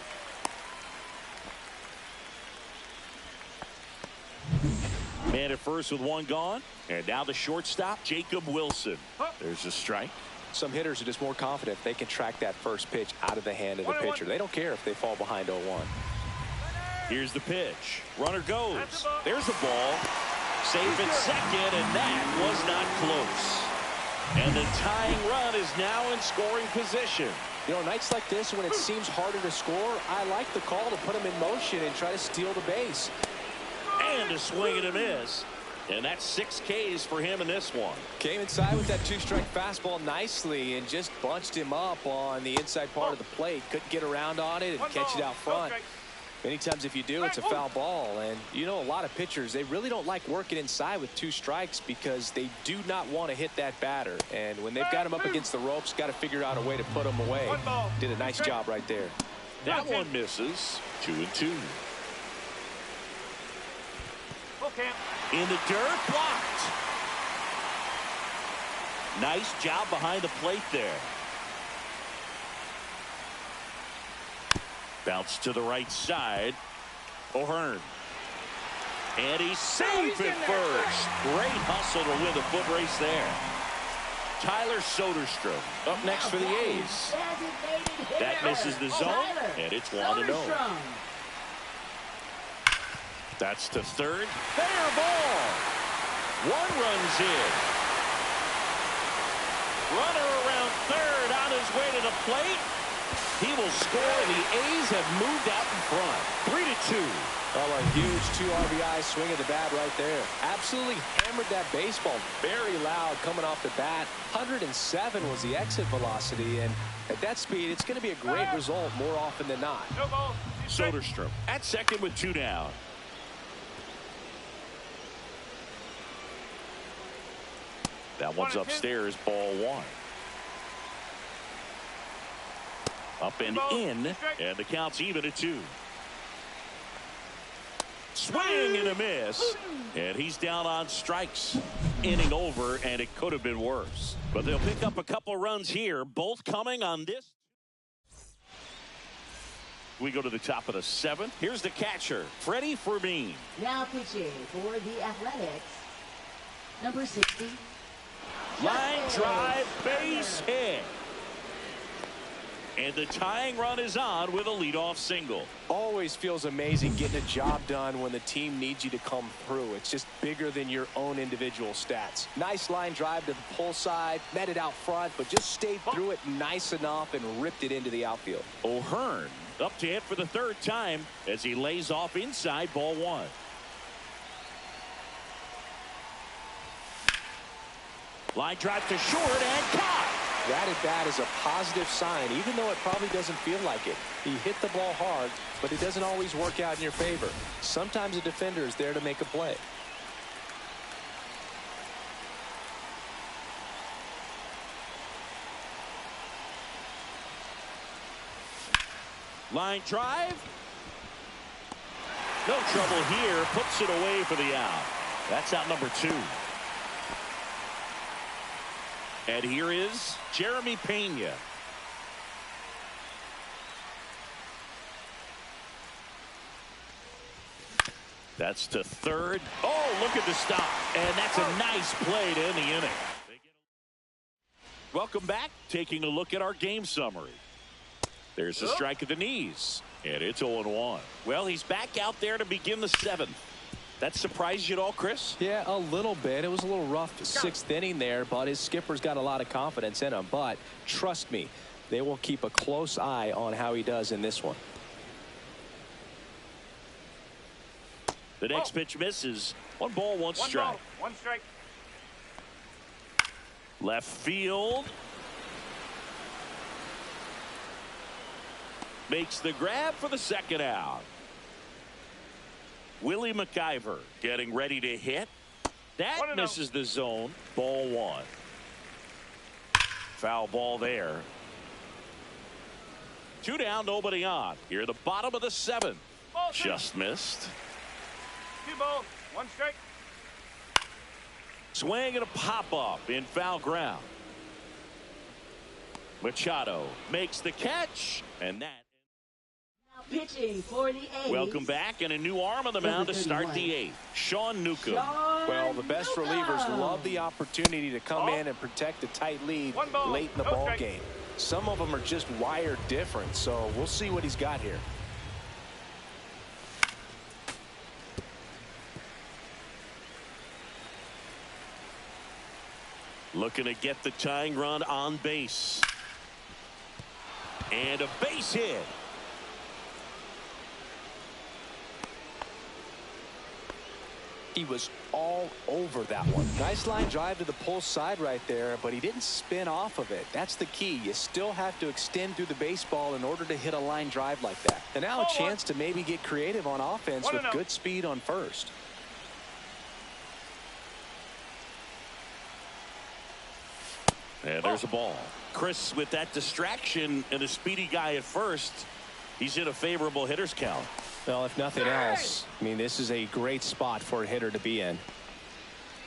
Man at first with 1 gone. And now the shortstop, Jacob Wilson. There's a strike. Some hitters are just more confident they can track that first pitch out of the hand of the pitcher. They don't care if they fall behind 0-1. Here's the pitch. Runner goes. There's a ball. Safe at second, and that was not close. And the tying run is now in scoring position. You know, nights like this when it seems harder to score, I like the call to put him in motion and try to steal the base. And a swing and a miss. And that's 6 Ks for him in this one. Came inside with that 2-strike fastball nicely and just bunched him up on the inside part of the plate. Couldn't get around on it and catch it out front. Many times if you do, it's a foul ball. And you know, a lot of pitchers, they really don't like working inside with 2 strikes because they do not want to hit that batter. And when they've got him up against the ropes, got to figure out a way to put him away. Did a nice job right there. That one misses. 2-2. In the dirt, blocked. Nice job behind the plate there. Bounce to the right side. O'Hearn. And he safe at first. Great hustle to win the foot race there. Tyler Soderstrom up next for the A's. That misses the zone, and it's 1-0. That's to third. Fair ball. 1 runs in. Runner around third on his way to the plate. He will score. The A's have moved out in front. 3-2. Well, a huge 2 RBI swing at the bat right there. Absolutely hammered that baseball. Very loud coming off the bat. 107 was the exit velocity, and at that speed, it's going to be a great result more often than not. No ball. Soderstrom at second with 2 down. That one's upstairs, ball 1. Up and in, and the count's even at 2. Swing and a miss, and he's down on strikes. Inning over, and it could have been worse. But they'll pick up a couple runs here, both coming on this. We go to the top of the 7th. Here's the catcher, Freddie Fermin. Now pitching for the Athletics, number 60. Line drive, base hit. And the tying run is on with a leadoff single. Always feels amazing getting a job done when the team needs you to come through. It's just bigger than your own individual stats. Nice line drive to the pull side, met it out front, but just stayed through it nice enough and ripped it into the outfield. O'Hearn up to hit for the 3rd time as he lays off inside, ball 1. Line drive to short and caught. That at bat is a positive sign, even though it probably doesn't feel like it. He hit the ball hard, but it doesn't always work out in your favor. Sometimes a defender is there to make a play. Line drive. No trouble here. Puts it away for the out. That's out number 2. And here is Jeremy Pena. That's to 3rd. Oh, look at the stop. And that's a nice play to end the inning. Welcome back. Taking a look at our game summary. There's a strike at the knees. And it's 0-1. Well, he's back out there to begin the 7th. That surprised you at all, Chris? Yeah, a little bit. It was a little rough 6th inning there, but his skipper's got a lot of confidence in him. But trust me, they will keep a close eye on how he does in this one. The next pitch misses. 1 ball, 1 strike. 1 ball, 1 strike. Left field. Makes the grab for the 2nd out. Willie McIver getting ready to hit. That misses the zone. Ball 1. Foul ball there. 2 down, nobody on. Here at the bottom of the 7th. Just missed. 2 balls, 1 strike. Swing and a pop up in foul ground. Machado makes the catch, and that. Pitching for the A's. Welcome back, and a new arm on the mound to start the 8th. Sean Newcomb. Well, the best relievers love the opportunity to come in and protect a tight lead late in the ball game. Some of them are just wired different, so we'll see what he's got here. Looking to get the tying run on base. And a base hit. He was all over that one. Nice line drive to the pull side right there, but he didn't spin off of it. That's the key. You still have to extend through the baseball in order to hit a line drive like that. And now a chance to maybe get creative on offense with good speed on first. And there's a ball. Chris, with that distraction and a speedy guy at first, he's in a favorable hitter's count. Well, if nothing else, I mean, this is a great spot for a hitter to be in.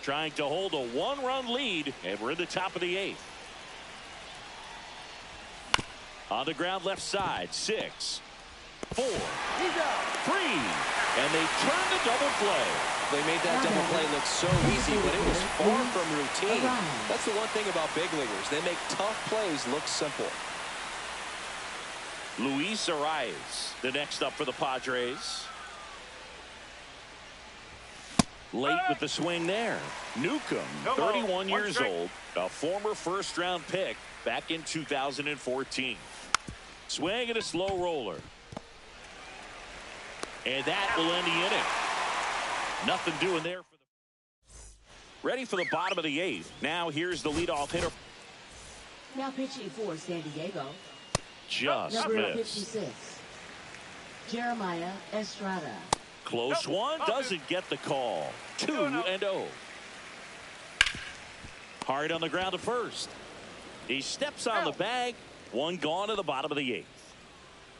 Trying to hold a 1-run lead, and we're in the top of the 8th. On the ground left side, 6, 4, 3, and they turn the double play. They made that double play look so easy, but it was far from routine. That's the one thing about big leaguers. They make tough plays look simple. Luis Arias, the next up for the Padres. Late with the swing there. Newcomb, 31 years old, a former first-round pick back in 2014. Swing and a slow roller. And that will end the inning. Nothing doing there. Ready for the bottom of the 8th. Now here's the leadoff hitter. Now pitching for San Diego. Just Number missed. 56, Jeremiah Estrada. Close one. Doesn't get the call. 2-0. Hard on the ground to first. He steps on the bag. One gone to the bottom of the 8th.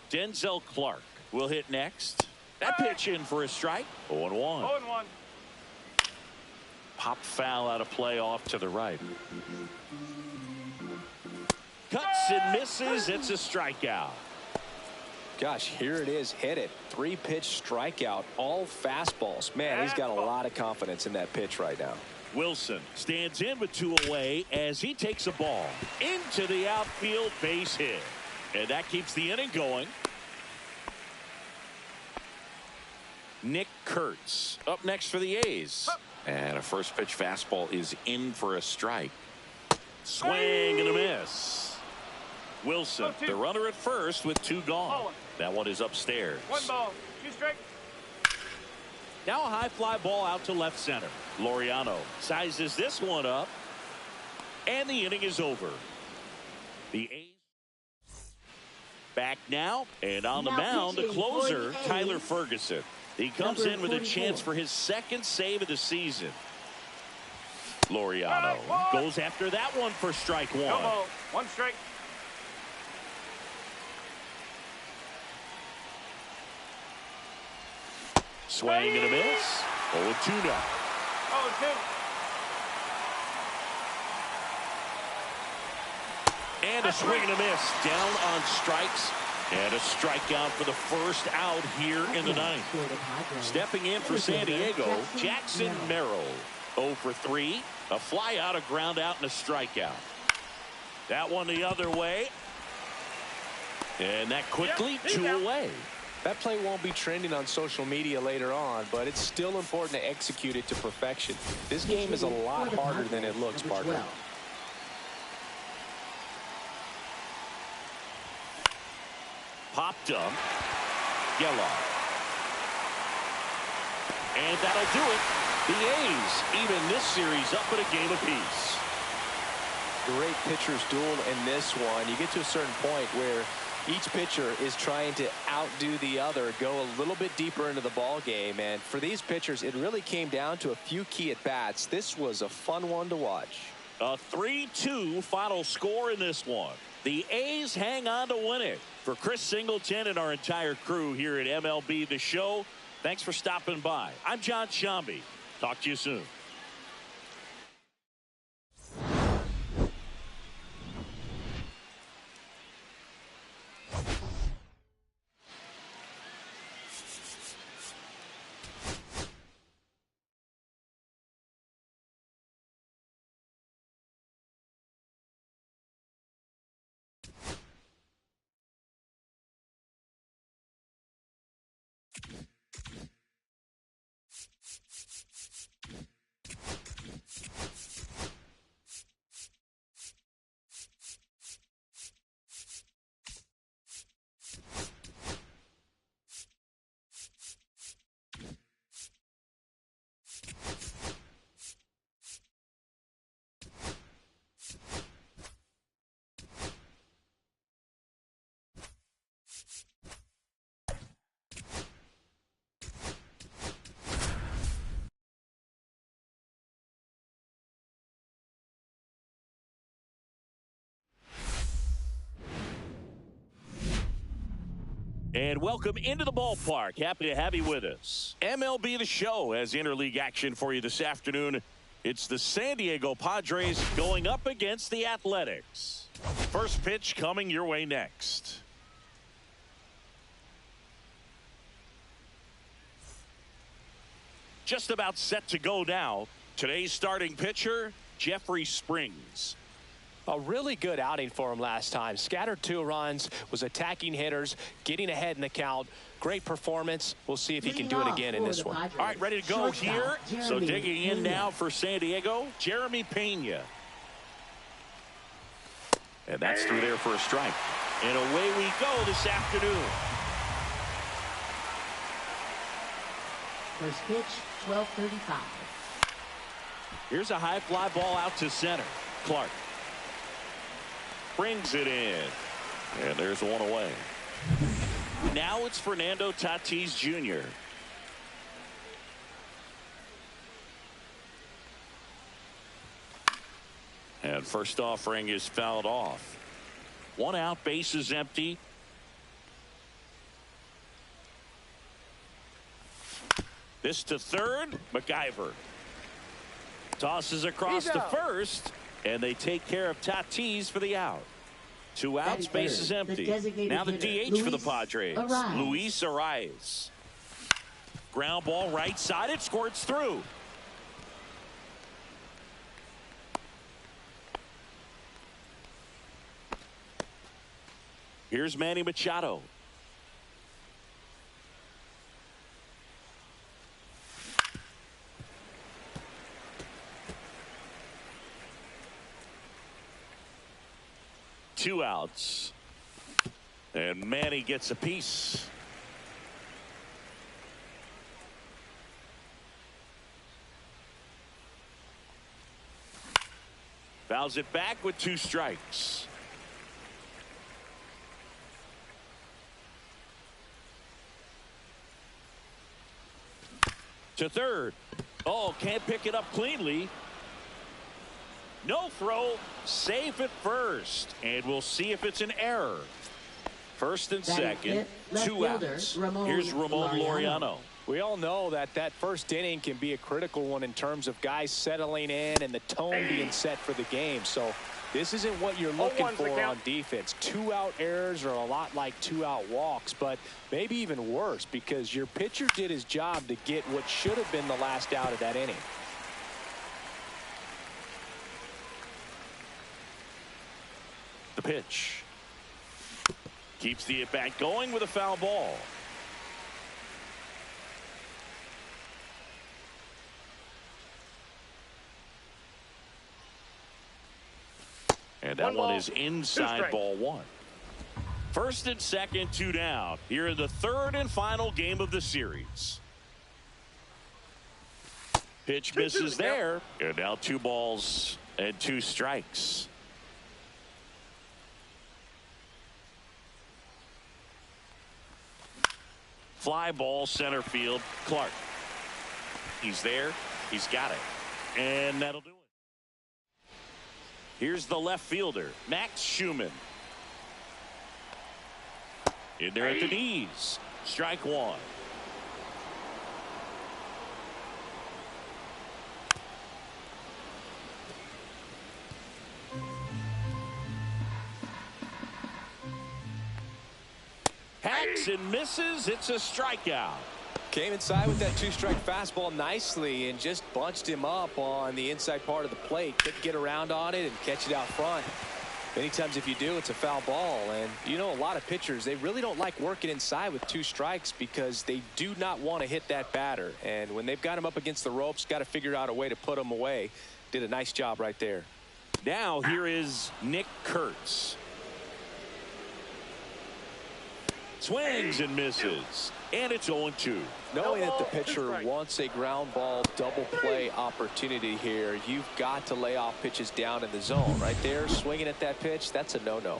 Denzel Clark will hit next. That pitch in for a strike. 0-1. 0-1. Pop foul out of play off to the right. Cuts and misses. It's a strikeout. Gosh, here it is. Hit it. 3-pitch strikeout. All fastballs. Man, he's got a lot of confidence in that pitch right now. Wilson stands in with 2 away as he takes a ball into the outfield, base hit. And that keeps the inning going. Nick Kurtz up next for the A's. And a first pitch fastball is in for a strike. Swing and a miss. Wilson, the runner at first with 2 gone. That one is upstairs. 1 ball, 2 strikes. Now a high fly ball out to left center. Laureano sizes this one up. And the inning is over. The A's back now. And on the mound, the closer, Tyler Ferguson. He comes in with a chance for his 2nd save of the season. Laureano goes after that one for strike 1. No ball, 1 strike. Swing and a miss. 0-2 now. 0-2. And a swing and a miss. Down on strikes. And a strikeout for the first out here in the 9th. Stepping in for San Diego, Jackson Merrill. 0 for 3. A fly out, a ground out, and a strikeout. That one the other way. And that quickly 2 away. That play won't be trending on social media later on, but it's still important to execute it to perfection. This game is a lot harder than it looks, partner. Popped up. Yellow. And that'll do it. The A's even this series up at a game apiece. Great pitchers duel in this one. You get to a certain point where each pitcher is trying to outdo the other, go a little bit deeper into the ball game. And for these pitchers, it really came down to a few key at-bats. This was a fun one to watch. A 3-2 final score in this one. The A's hang on to win it. For Chris Singleton and our entire crew here at MLB The Show, thanks for stopping by. I'm John Shambi. Talk to you soon. And welcome into the ballpark. Happy to have you with us. MLB The Show has interleague action for you this afternoon. It's the San Diego Padres going up against the Athletics. First pitch coming your way next. Just about set to go now. Today's starting pitcher, Jeffrey Springs. A really good outing for him last time. Scattered 2 runs, was attacking hitters, getting ahead in the count. Great performance. We'll see if he can do it again in this one. All right, ready to go here. So digging in now for San Diego, Jeremy Pena. And that's through there for a strike. And away we go this afternoon. First pitch, 12:35. Here's a high fly ball out to center. Clark brings it in. And there's one away. Now it's Fernando Tatis Jr. And first offering is fouled off. One out, bases empty. This to third. McIver tosses across to first, and they take care of Tatis for the out. 2 outs, bases empty. Now the DH for the Padres, Luis Arias. Ground ball right side, it squirts through. Here's Manny Machado. Two outs. And Manny gets a piece. Fouls it back with 2 strikes. To third. Oh, can't pick it up cleanly. No throw, safe at first, and we'll see if it's an error. First and second, 2 outs. Here's Ramon Laureano. We all know that that first inning can be a critical one in terms of guys settling in and the tone being set for the game. So this isn't what you're looking for on defense. 2-out errors are a lot like 2-out walks, but maybe even worse because your pitcher did his job to get what should have been the last out of that inning. The pitch. Keeps the at-bat going with a foul ball. And that one is inside ball 1. First and second, 2 down. Here in the third and final game of the series. Pitch misses there. And now 2 balls and 2 strikes. Fly ball center field. Clark. He's there. He's got it. And that'll do it. Here's the left fielder, Max Schumann. In there at the knees. Strike 1. Hacks and misses. It's a strikeout. Came inside with that 2-strike fastball nicely and just bunched him up on the inside part of the plate. Couldn't get around on it and catch it out front. Many times if you do, it's a foul ball. And you know, a lot of pitchers, they really don't like working inside with 2 strikes because they do not want to hit that batter. And when they've got him up against the ropes, got to figure out a way to put him away. Did a nice job right there. Now here is Nick Kurtz. Swings and misses. And it's 0-2. Knowing that the pitcher wants a ground ball double play opportunity here, you've got to lay off pitches down in the zone. Right there, swinging at that pitch, that's a no-no.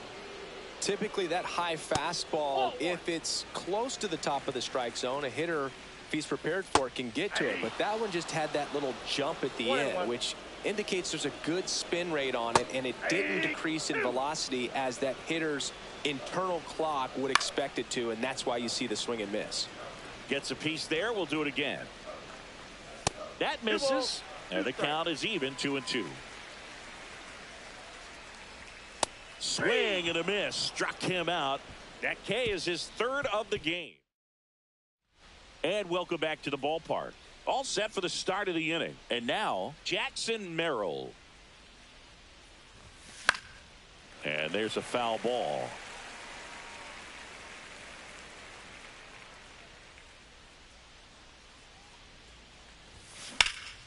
Typically, that high fastball, if it's close to the top of the strike zone, a hitter, if he's prepared for it, can get to it. But that one just had that little jump at the end, which indicates there's a good spin rate on it, and it didn't decrease in velocity as that hitter's internal clock would expect it to, and that's why you see the swing and miss. Gets a piece there. We'll do it again. That misses, and the count is even, 2-2. Swing and a miss. Struck him out. That K is his 3rd of the game. And welcome back to the ballpark. All set for the start of the inning. And now, Jackson Merrill. And there's a foul ball.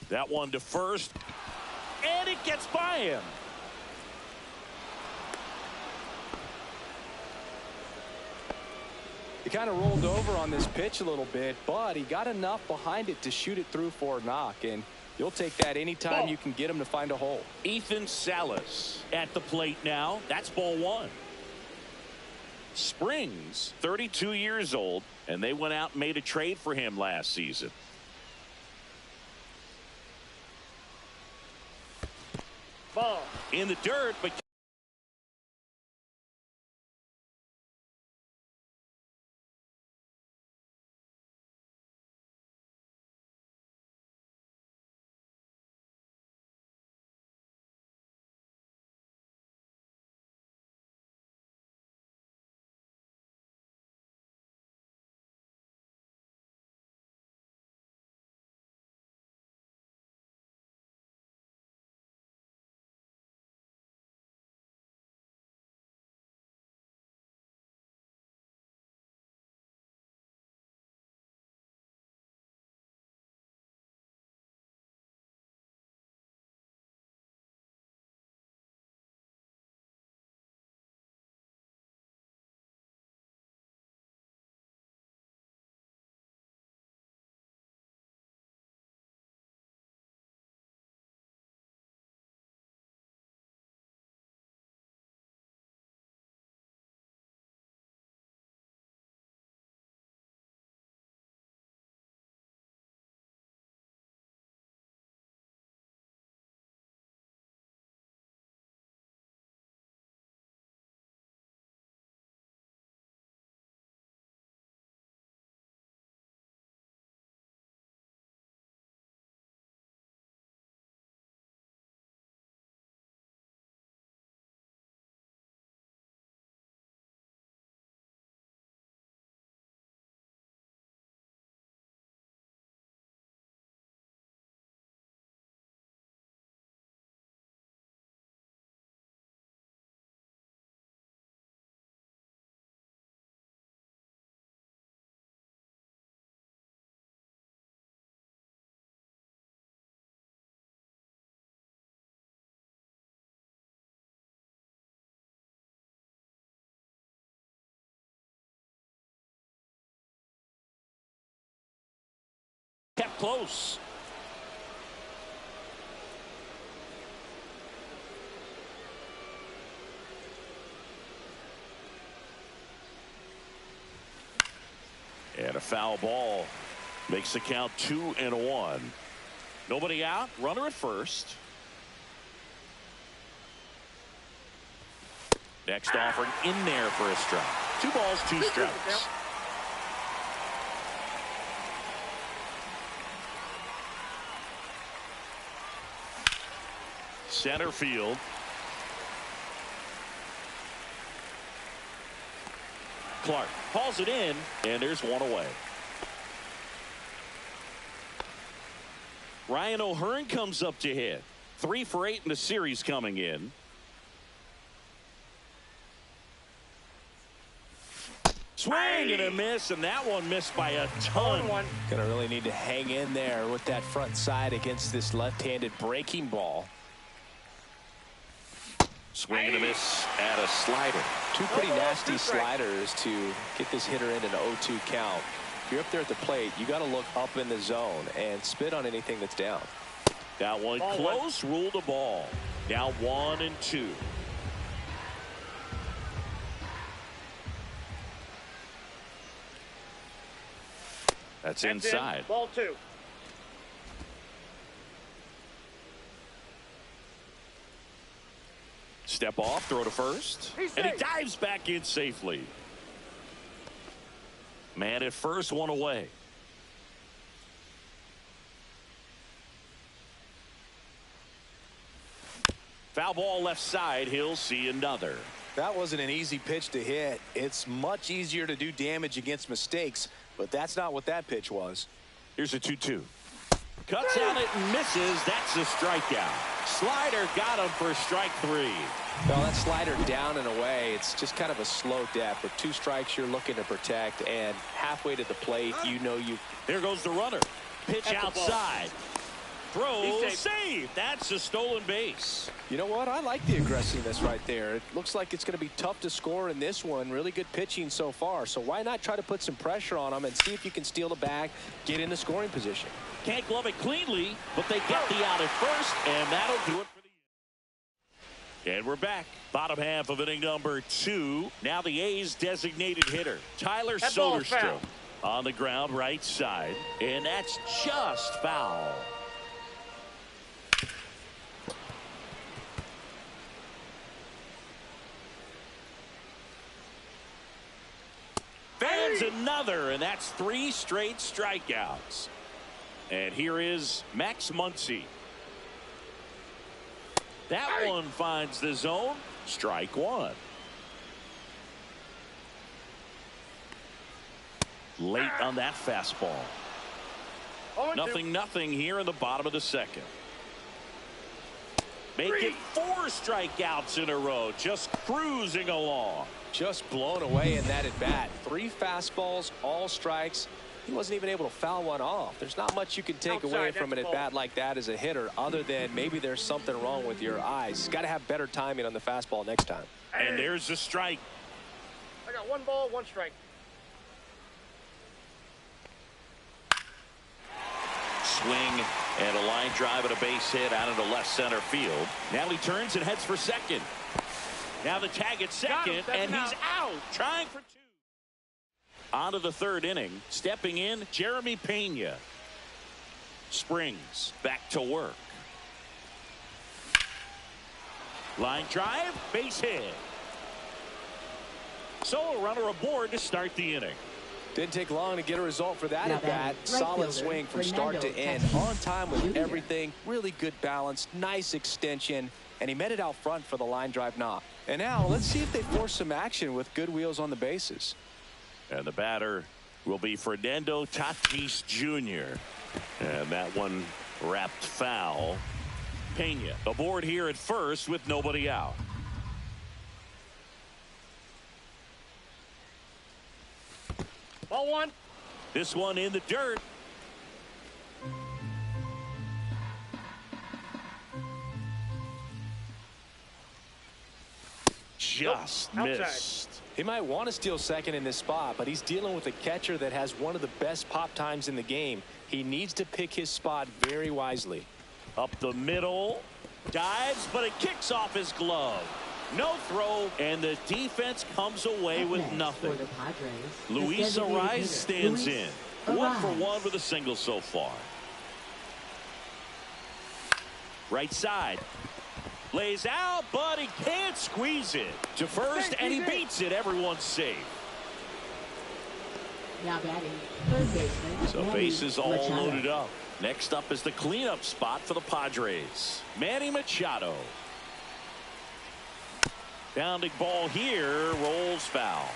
That one to first, and it gets by him. He kind of rolled over on this pitch a little bit, but he got enough behind it to shoot it through for a knock, and you'll take that anytime you can get him to find a hole. Ethan Salas at the plate now. That's ball one. Springs, 32 years old, and they went out and made a trade for him last season. Ball. In the dirt, but kept close. And a foul ball makes the count 2-1. Nobody out. Runner at first. Next offering in there for a strike. 2 balls, 2 strikes. Center field. Clark hauls it in, and there's one away. Ryan O'Hearn comes up to hit. 3 for 8 in the series coming in. Swing and a miss, and that one missed by a ton. Gonna really need to hang in there with that front side against this left-handed breaking ball. Swing and a miss at a slider. 2 pretty nasty sliders to get this hitter in an 0-2 count. If you're up there at the plate, you got to look up in the zone and spit on anything that's down. That one close, ruled a ball. Now 1-2. That's inside. Ball 2. Step off, throw to first, and he dives back in safely. Man at first, 1 away. Foul ball left side. He'll see another. That wasn't an easy pitch to hit. It's much easier to do damage against mistakes, but that's not what that pitch was. Here's a 2-2. Cuts on it and misses. That's a strikeout. Slider got him for strike 3. Well, that slider down and away, it's just kind of a slow death. With 2 strikes you're looking to protect, and halfway to the plate, you know you. There goes the runner. Pitch outside. Throw, save. That's a stolen base. You know what? I like the aggressiveness right there. It looks like it's going to be tough to score in this one. Really good pitching so far. So why not try to put some pressure on them and see if you can steal the bag, get in the scoring position. Can't glove it cleanly, but they get the out at first, and that'll do it for the inning. And we're back. Bottom half of inning number 2. Now the A's designated hitter, Tyler Soderstrom, on the ground right side, and that's just foul. Fans another, and that's 3 straight strikeouts. And here is Max Muncy. That one finds the zone. Strike 1. Late on that fastball. 0-0 here in the bottom of the second. Make it 4 strikeouts in a row. Just cruising along. Just blown away in that at bat. 3 fastballs, all strikes. He wasn't even able to foul one off. There's not much you can take away from an at bat like that as a hitter, other than maybe there's something wrong with your eyes. Got to have better timing on the fastball next time. And there's the strike. I got 1 ball, 1 strike. Swing and a line drive and a base hit out into left center field. Now he turns and heads for second. Now the tag at second, and he's out, trying for 2. On to the 3rd inning. Stepping in, Jeremy Pena. Springs back to work. Line drive, base hit. So a runner aboard to start the inning. Didn't take long to get a result for that at bat. Solid swing from start to end. On time with everything. Really good balance. Nice extension. And he met it out front for the line drive knock. And now let's see if they force some action with good wheels on the bases. And the batter will be Fernando Tatis Jr. And that one wrapped foul. Pena aboard here at first with nobody out. Ball 1. This one in the dirt. Just missed. He might want to steal second in this spot, but he's dealing with a catcher that has one of the best pop times in the game. He needs to pick his spot very wisely. Up the middle. Dives, but it kicks off his glove. No throw, and the defense comes away with nothing. Luis Arraez stands in. 1 for 1 with a single so far. Right side. Lays out, but he can't squeeze it. To first, and he beats it. Everyone's safe. Now batting, 3rd baseman. So bases all loaded up. Next up is the cleanup spot for the Padres. Manny Machado. Bounding ball here, rolls foul.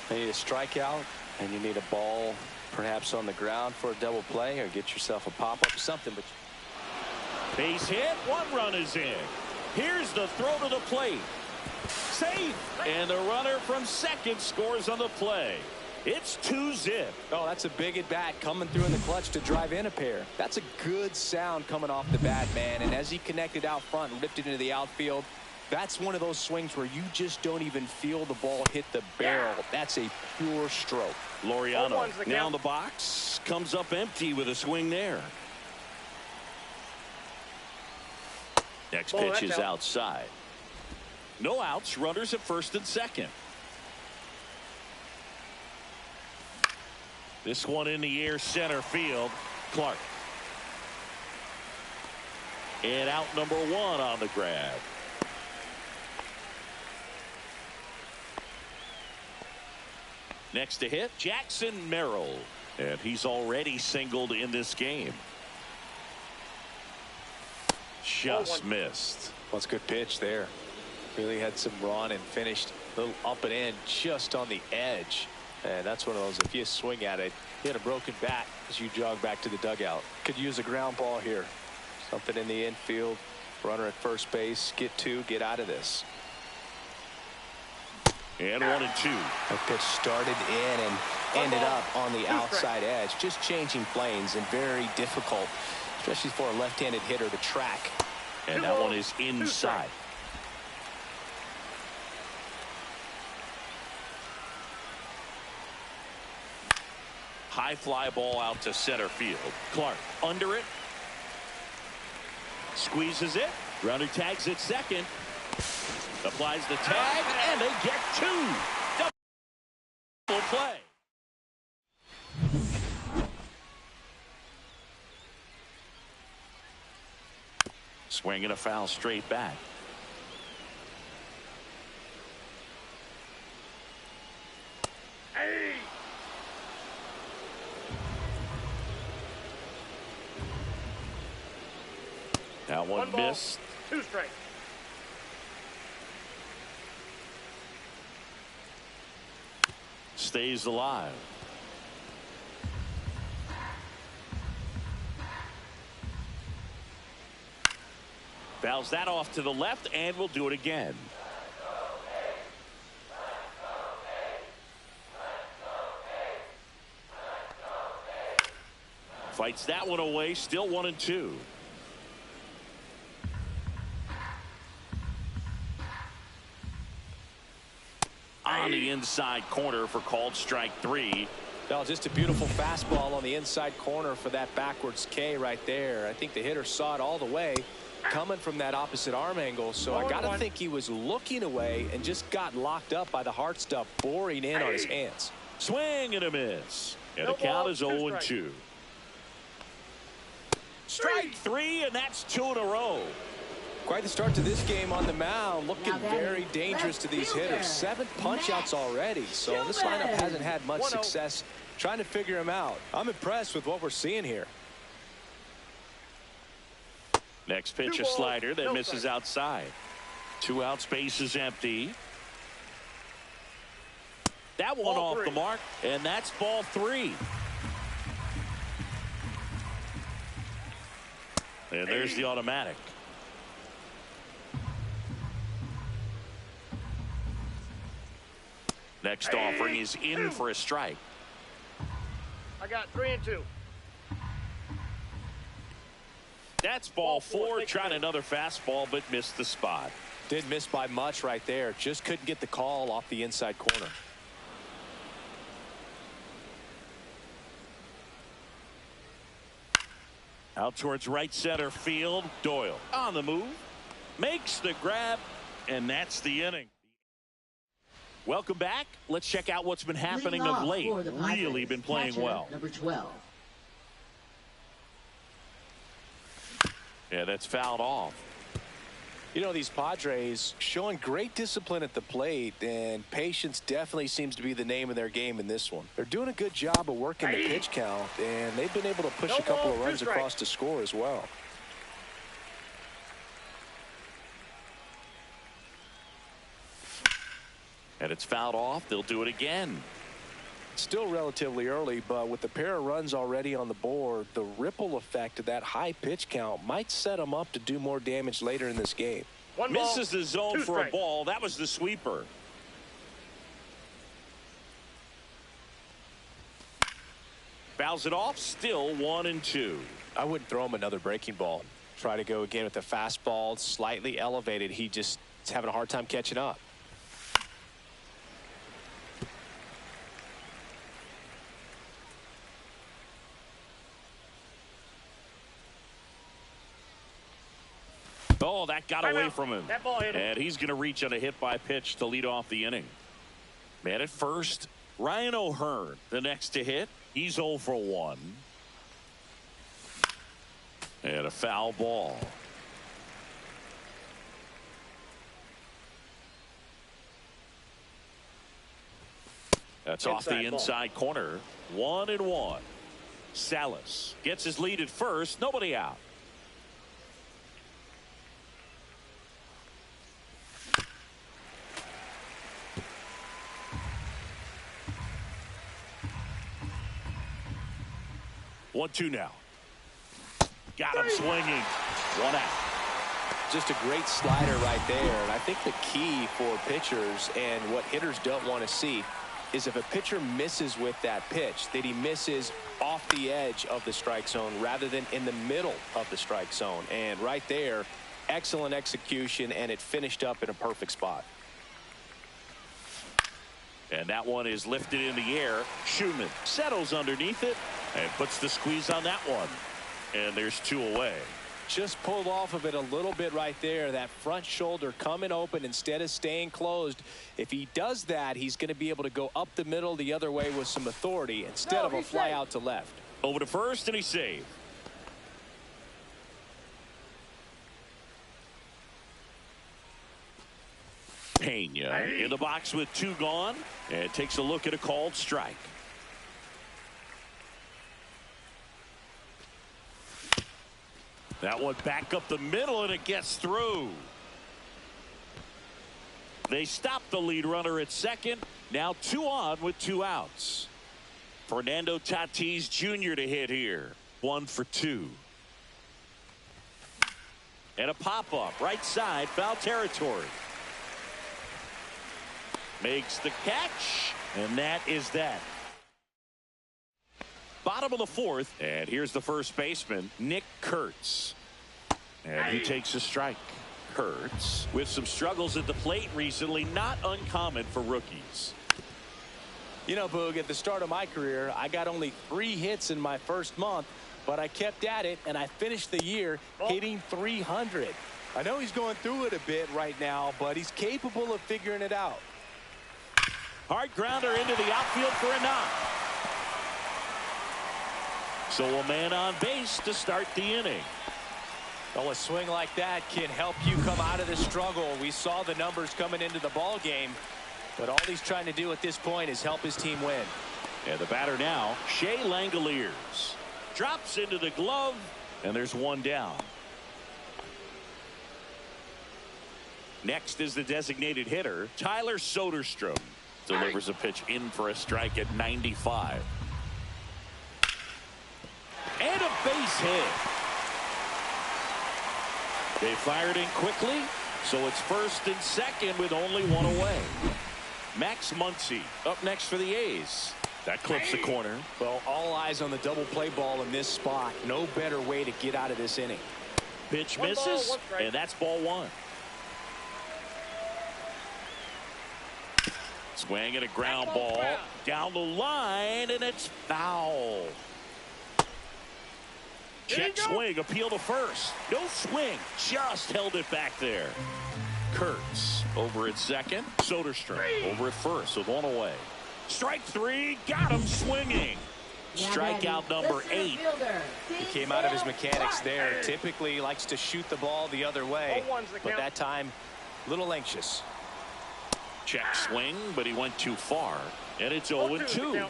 You need a strikeout, and you need a ball perhaps on the ground for a double play, or get yourself a pop-up or something. But base hit, 1 run is in. Here's the throw to the plate. Safe, and the runner from second scores on the play. It's 2-0. Oh, that's a big at bat coming through in the clutch to drive in a pair. That's a good sound coming off the bat, man. And as he connected out front and ripped it into the outfield, that's one of those swings where you just don't even feel the ball hit the barrel. That's a pure stroke. Laureano now in the box, comes up empty with a swing there. Next pitch is outside. No outs, runners at first and second. This one in the air, center field. Clark. And out number 1 on the grab. Next to hit, Jackson Merrill. And he's already singled in this game. Just missed. Well, it's a good pitch there. Really had some run and finished a little up and in just on the edge. And that's one of those, if you swing at it, hit a broken bat as you jog back to the dugout. Could use a ground ball here. Something in the infield. Runner at first base. Get two. Get out of this. And 1-2. That pitch started in and ended up on the outside edge. Just changing planes and very difficult, especially for a left-handed hitter to track. And that one is inside. High fly ball out to center field. Clark under it. Squeezes it. Runner tags it second. Applies the tag, and they get two. Double play. Swinging a foul straight back. Hey. That one missed. 2 strikes. Stays alive. Fouls that off to the left, and we'll do it again. Fights that one away, still 1-2. On the inside corner for called strike 3. Well, just a beautiful fastball on the inside corner for that backwards K right there. I think the hitter saw it all the way coming from that opposite arm angle. So I got to think he was looking away and just got locked up by the hard stuff boring in on his hands. Swing and a miss. And the count is 0-2. Strike 3, and that's 2 in a row. Quite the start to this game on the mound. Looking very dangerous to these hitters. 7 punch-outs already. So this lineup hasn't had much success trying to figure him out. I'm impressed with what we're seeing here. Next pitch, a slider that misses outside. 2 outs, base is empty. That one off the mark, and that's ball 3. And there's the automatic. Next offering is in for a strike. I got 3 and 2. That's ball 4. Trying another fastball, but missed the spot. Didn't miss by much right there. Just couldn't get the call off the inside corner. Out towards right center field. Doyle on the move. Makes the grab, and that's the inning. Welcome back. Let's check out what's been happening of late. Really been playing well. Number 12. Yeah, that's fouled off. You know, these Padres showing great discipline at the plate, and patience definitely seems to be the name of their game in this one. They're doing a good job of working the pitch count, and they've been able to push a couple of runs across to score as well. And it's fouled off. They'll do it again. Still relatively early, but with the pair of runs already on the board, the ripple effect of that high pitch count might set them up to do more damage later in this game. Misses the zone for a ball. That was the sweeper. Fouls it off. Still 1-2. I wouldn't throw him another breaking ball. Try to go again with the fastball slightly elevated. He just is having a hard time catching up. Oh, that got away from him. That ball hit him. And he's going to reach on a hit by pitch to lead off the inning. Man at first, Ryan O'Hearn, the next to hit. He's 0 for 1. And a foul ball. That's off the inside corner. 1-1. Salas gets his lead at first. Nobody out. One, two now. Got him swinging. 1 out. just a great slider right there. And I think the key for pitchers and what hitters don't want to see is if a pitcher misses with that pitch, that he misses off the edge of the strike zone rather than in the middle of the strike zone. And right there, excellent execution, and it finished up in a perfect spot. And that one is lifted in the air. Schumann settles underneath it and puts the squeeze on that one. And there's 2 away. Just pulled off of it a little bit right there. That front shoulder coming open instead of staying closed. If he does that, he's going to be able to go up the middle the other way with some authority instead of a fly out to left. Over to first, and he's saved. Pena in the box with 2 gone, and takes a look at a called strike. That one back up the middle, and it gets through. They stop the lead runner at second. Now 2 on with 2 outs. Fernando Tatis Jr. to hit here. 1 for 2. And a pop-up right side, foul territory. Makes the catch, and that is that. Bottom of the 4th, and here's the first baseman, Nick Kurtz. And he takes a strike. Kurtz with some struggles at the plate recently, not uncommon for rookies. You know, Boog, at the start of my career, I got only 3 hits in my first month, but I kept at it, and I finished the year hitting 300. I know he's going through it a bit right now, but he's capable of figuring it out. Hard grounder into the outfield for a knock. So a man on base to start the inning. Well, a swing like that can help you come out of the struggle. We saw the numbers coming into the ball game, but all he's trying to do at this point is help his team win. And the batter now, Shea Langoliers. Drops into the glove, and there's 1 down. Next is the designated hitter, Tyler Soderstrom. Delivers a pitch in for a strike at 95. And a base hit. They fired in quickly, so it's first and second with only 1 away. Max Muncy up next for the A's. That clips the corner. Well, all eyes on the double play ball in this spot. No better way to get out of this inning. Pitch misses, and that's ball 1. Swing and a ground ball down the line, and it's foul. Check swing, appeal to first. No swing, just held it back there. Kurtz over at second. Soderstrom over at first with 1 away. Strike 3, got him swinging. Strikeout number 8. He came out of his mechanics there. Typically likes to shoot the ball the other way, but that time a little anxious. Check swing, but he went too far, and it's 0-2.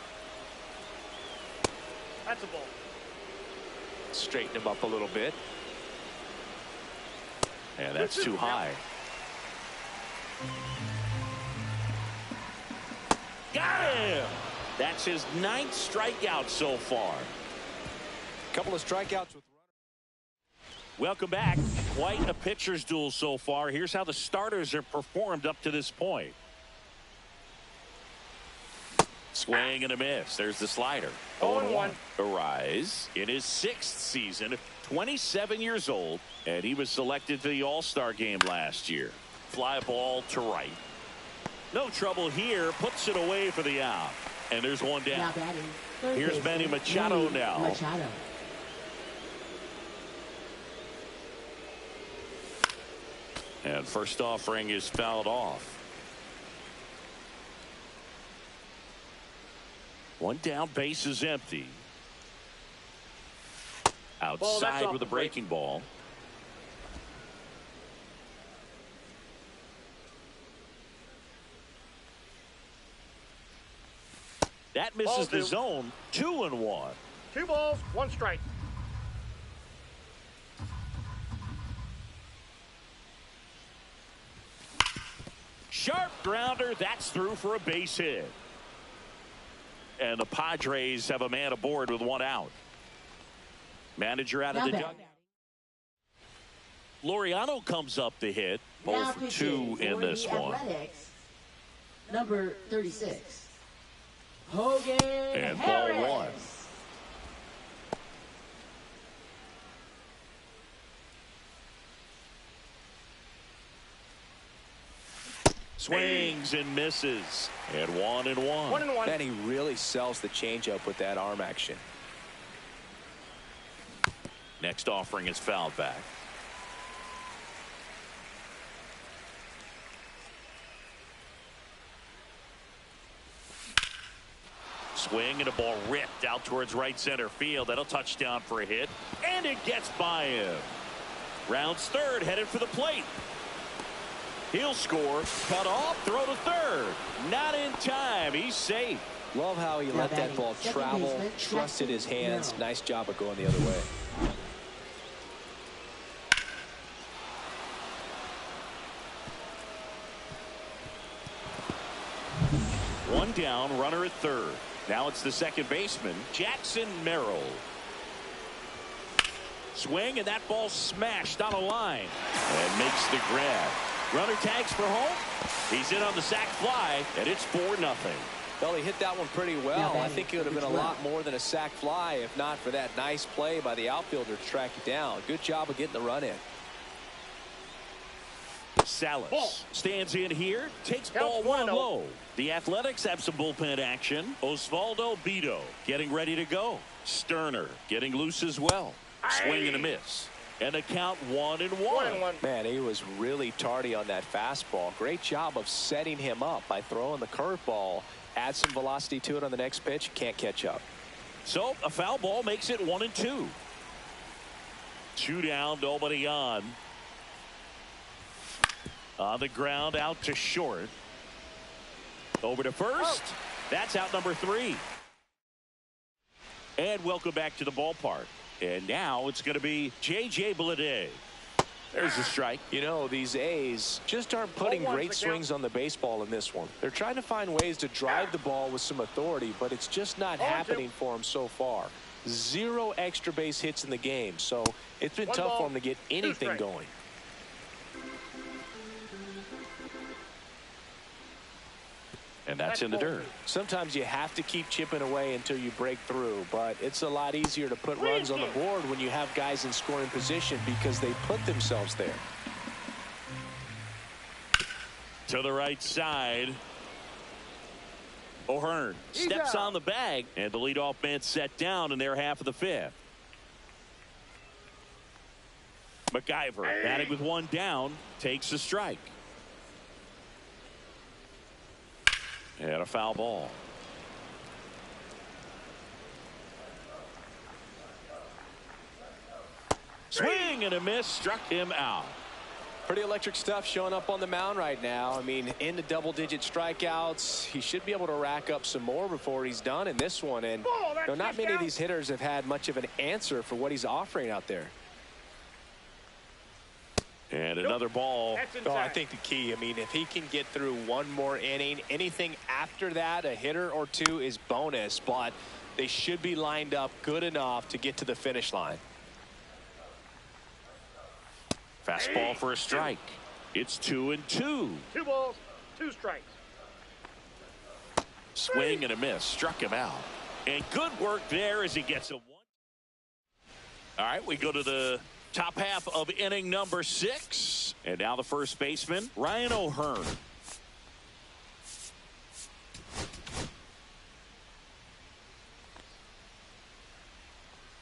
That's a ball. Straighten him up a little bit. And that's too high. Got him! That's his 9th strikeout so far. Couple of strikeouts with. Welcome back. Quite a pitcher's duel so far. Here's how the starters have performed up to this point. Swing and a miss. There's the slider. 0-1. Arise in his 6th season, 27 years old, and he was selected to the All-Star game last year. Fly ball to right. No trouble here. Puts it away for the out. And there's 1 down. Here's Manny Machado now. And first offering is fouled off. 1 down, base is empty. Outside with a breaking ball. That misses the zone. 2-1. 2 balls, 1 strike. Sharp grounder. That's through for a base hit. And the Padres have a man aboard with 1 out. Manager out of the dugout. Laureano comes up to hit. Now 0 for 2 in this one. Athletics, number 36, Hogan And Harris. ball 1. Swings and misses. And 1-1. 1-1. And he really sells the changeup with that arm action. Next offering is fouled back. Swing and a ball ripped out towards right center field. That'll touch down for a hit. And it gets by him. Rounds third, headed for the plate. He'll score. Cut off, throw to third. Not in time. He's safe. Love how he let that ball travel, trusted his hands. Nice job of going the other way. One down, runner at third. Now it's the second baseman, Jackson Merrill. Swing, and that ball smashed on a line. And makes the grab. Runner tags for home. He's in on the sac fly, and it's 4-0. Well, he hit that one pretty well. I think it would have been a lot more than a sac fly if not for that nice play by the outfielder to track it down. Good job of getting the run in. Salas stands in here, takes ball 1 low. The Athletics have some bullpen action. Osvaldo Bido getting ready to go. Sterner getting loose as well. Swing and a miss. And a count 1-1. Man, he was really tardy on that fastball. Great job of setting him up by throwing the curveball. Add some velocity to it on the next pitch. Can't catch up. So a foul ball makes it 1-2. 2 down, nobody on. On the ground, out to short. Over to first. That's out number 3. And welcome back to the ballpark. And now it's going to be J.J. Bleday. There's a strike. You know, these A's just aren't putting great swings on the baseball in this one. They're trying to find ways to drive the ball with some authority, but it's just not happening for them so far. 0 extra base hits in the game, so it's been tough for them to get anything going. And that's in the dirt. Sometimes you have to keep chipping away until you break through, but it's a lot easier to put runs on the board when you have guys in scoring position because they put themselves there. To the right side. O'Hearn steps on the bag, and the leadoff man set down in their half of the 5th. McIver batting with 1 down, takes a strike. And a foul ball. Swing and a miss, struck him out. Pretty electric stuff showing up on the mound right now. I mean, into double-digit strikeouts. He should be able to rack up some more before he's done in this one. And not many of these hitters have had much of an answer for what he's offering out there. And another ball. Oh, I think the key, I mean, if he can get through one more inning, anything after that, a hitter or 2 is bonus, but they should be lined up good enough to get to the finish line. Fastball for a strike. It's 2-2. 2 balls, 2 strikes. Swing and a miss, struck him out. And good work there as he gets a 1. All right, we go to the top half of inning number 6. And now the first baseman, Ryan O'Hearn.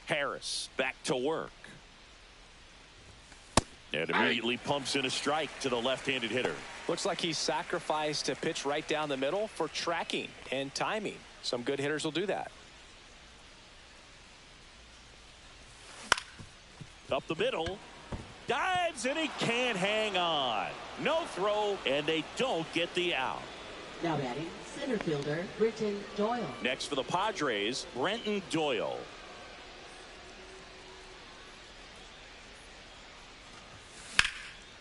Harris back to work. And immediately pumps in a strike to the left-handed hitter. Looks like he sacrificed a pitch right down the middle for tracking and timing. Some good hitters will do that. Up the middle. Dives, and he can't hang on. No throw, and they don't get the out. Now batting, center fielder, Britton Doyle. Next for the Padres, Brenton Doyle.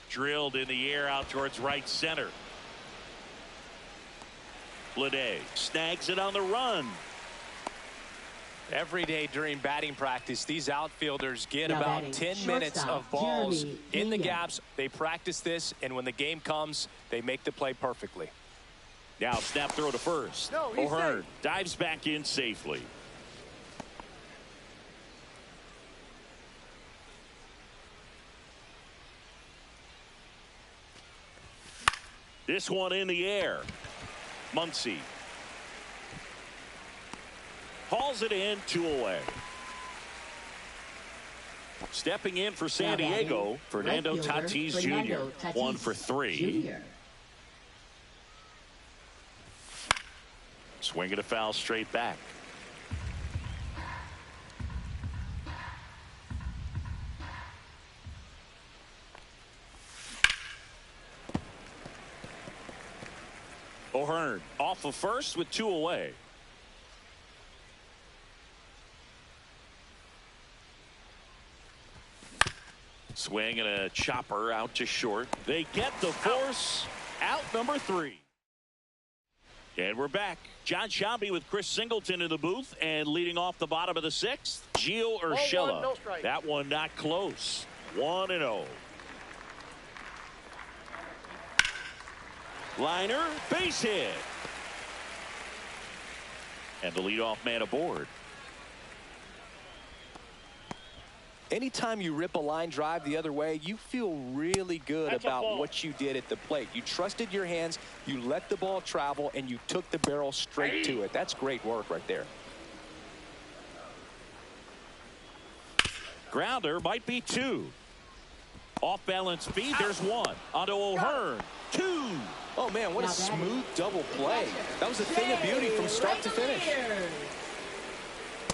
Drilled in the air out towards right center. Bleday snags it on the run. Every day during batting practice, these outfielders get Now about batting, 10 minutes of shortstop, balls Jeremy in the Pena. gaps. They practice this, and when the game comes, they make the play perfectly. Now snap throw to first. No, he's O'Hearn safe. dives back in safely. This one in the air. Muncy hauls it in, 2 away. Stepping in for San Diego, Fernando Tatis Jr. 1 for 3. Swinging a foul straight back. O'Hearn off of first with 2 away. Swing and a chopper out to short. They get the force out, number 3. And we're back. John Shambi with Chris Singleton in the booth, and leading off the bottom of the 6th, Gio Urshela. No strike. That one not close. 1-0. Liner, base hit. And the leadoff man aboard. Anytime you rip a line drive the other way, you feel really good That's a about ball. what you did at the plate. You trusted your hands, you let the ball travel, and you took the barrel straight to it. That's great work right there. Grounder might be 2. Off balance speed, there's 1. Onto O'Hearn, 2. Oh, man, what a smooth double play. That was a thing of beauty from start to finish.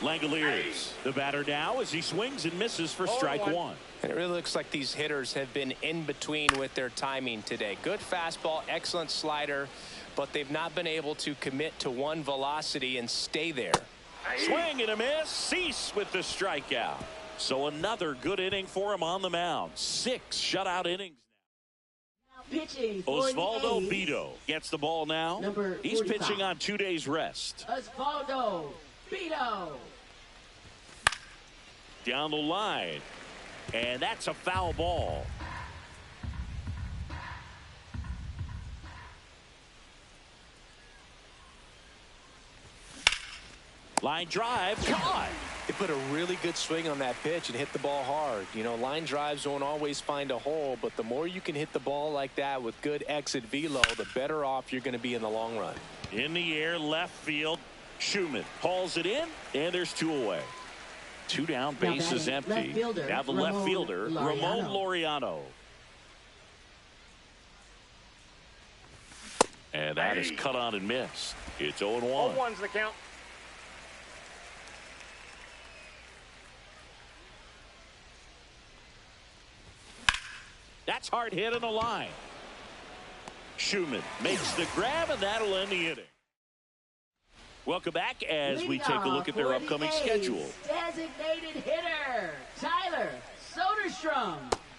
Langoliers, the batter now as he swings and misses for strike 1. And it really looks like these hitters have been in between with their timing today. Good fastball, excellent slider, but they've not been able to commit to one velocity and stay there. Swing and a miss. Cease with the strikeout. So another good inning for him on the mound. 6 shutout innings. Pitching for Osvaldo the A's, Beto gets the ball now. Number He's 45. pitching on 2 days rest. Osvaldo Beto. Down the line. And that's a foul ball. Line drive, caught. They put a really good swing on that pitch and hit the ball hard. You know, line drives don't always find a hole, but the more you can hit the ball like that with good exit velo, the better off you're going to be in the long run. In the air, left field. Schumann hauls it in, and there's 2 away. 2 down, base is empty. Now the left fielder, Ramon Laureano. And that is cut on and missed. It's 0-1. 0-1's the count. That's hard hit on the line. Schumann makes the grab, and that'll end the inning. Welcome back as we take a look at their upcoming schedule. Designated hitter, Tyler Soderstrom.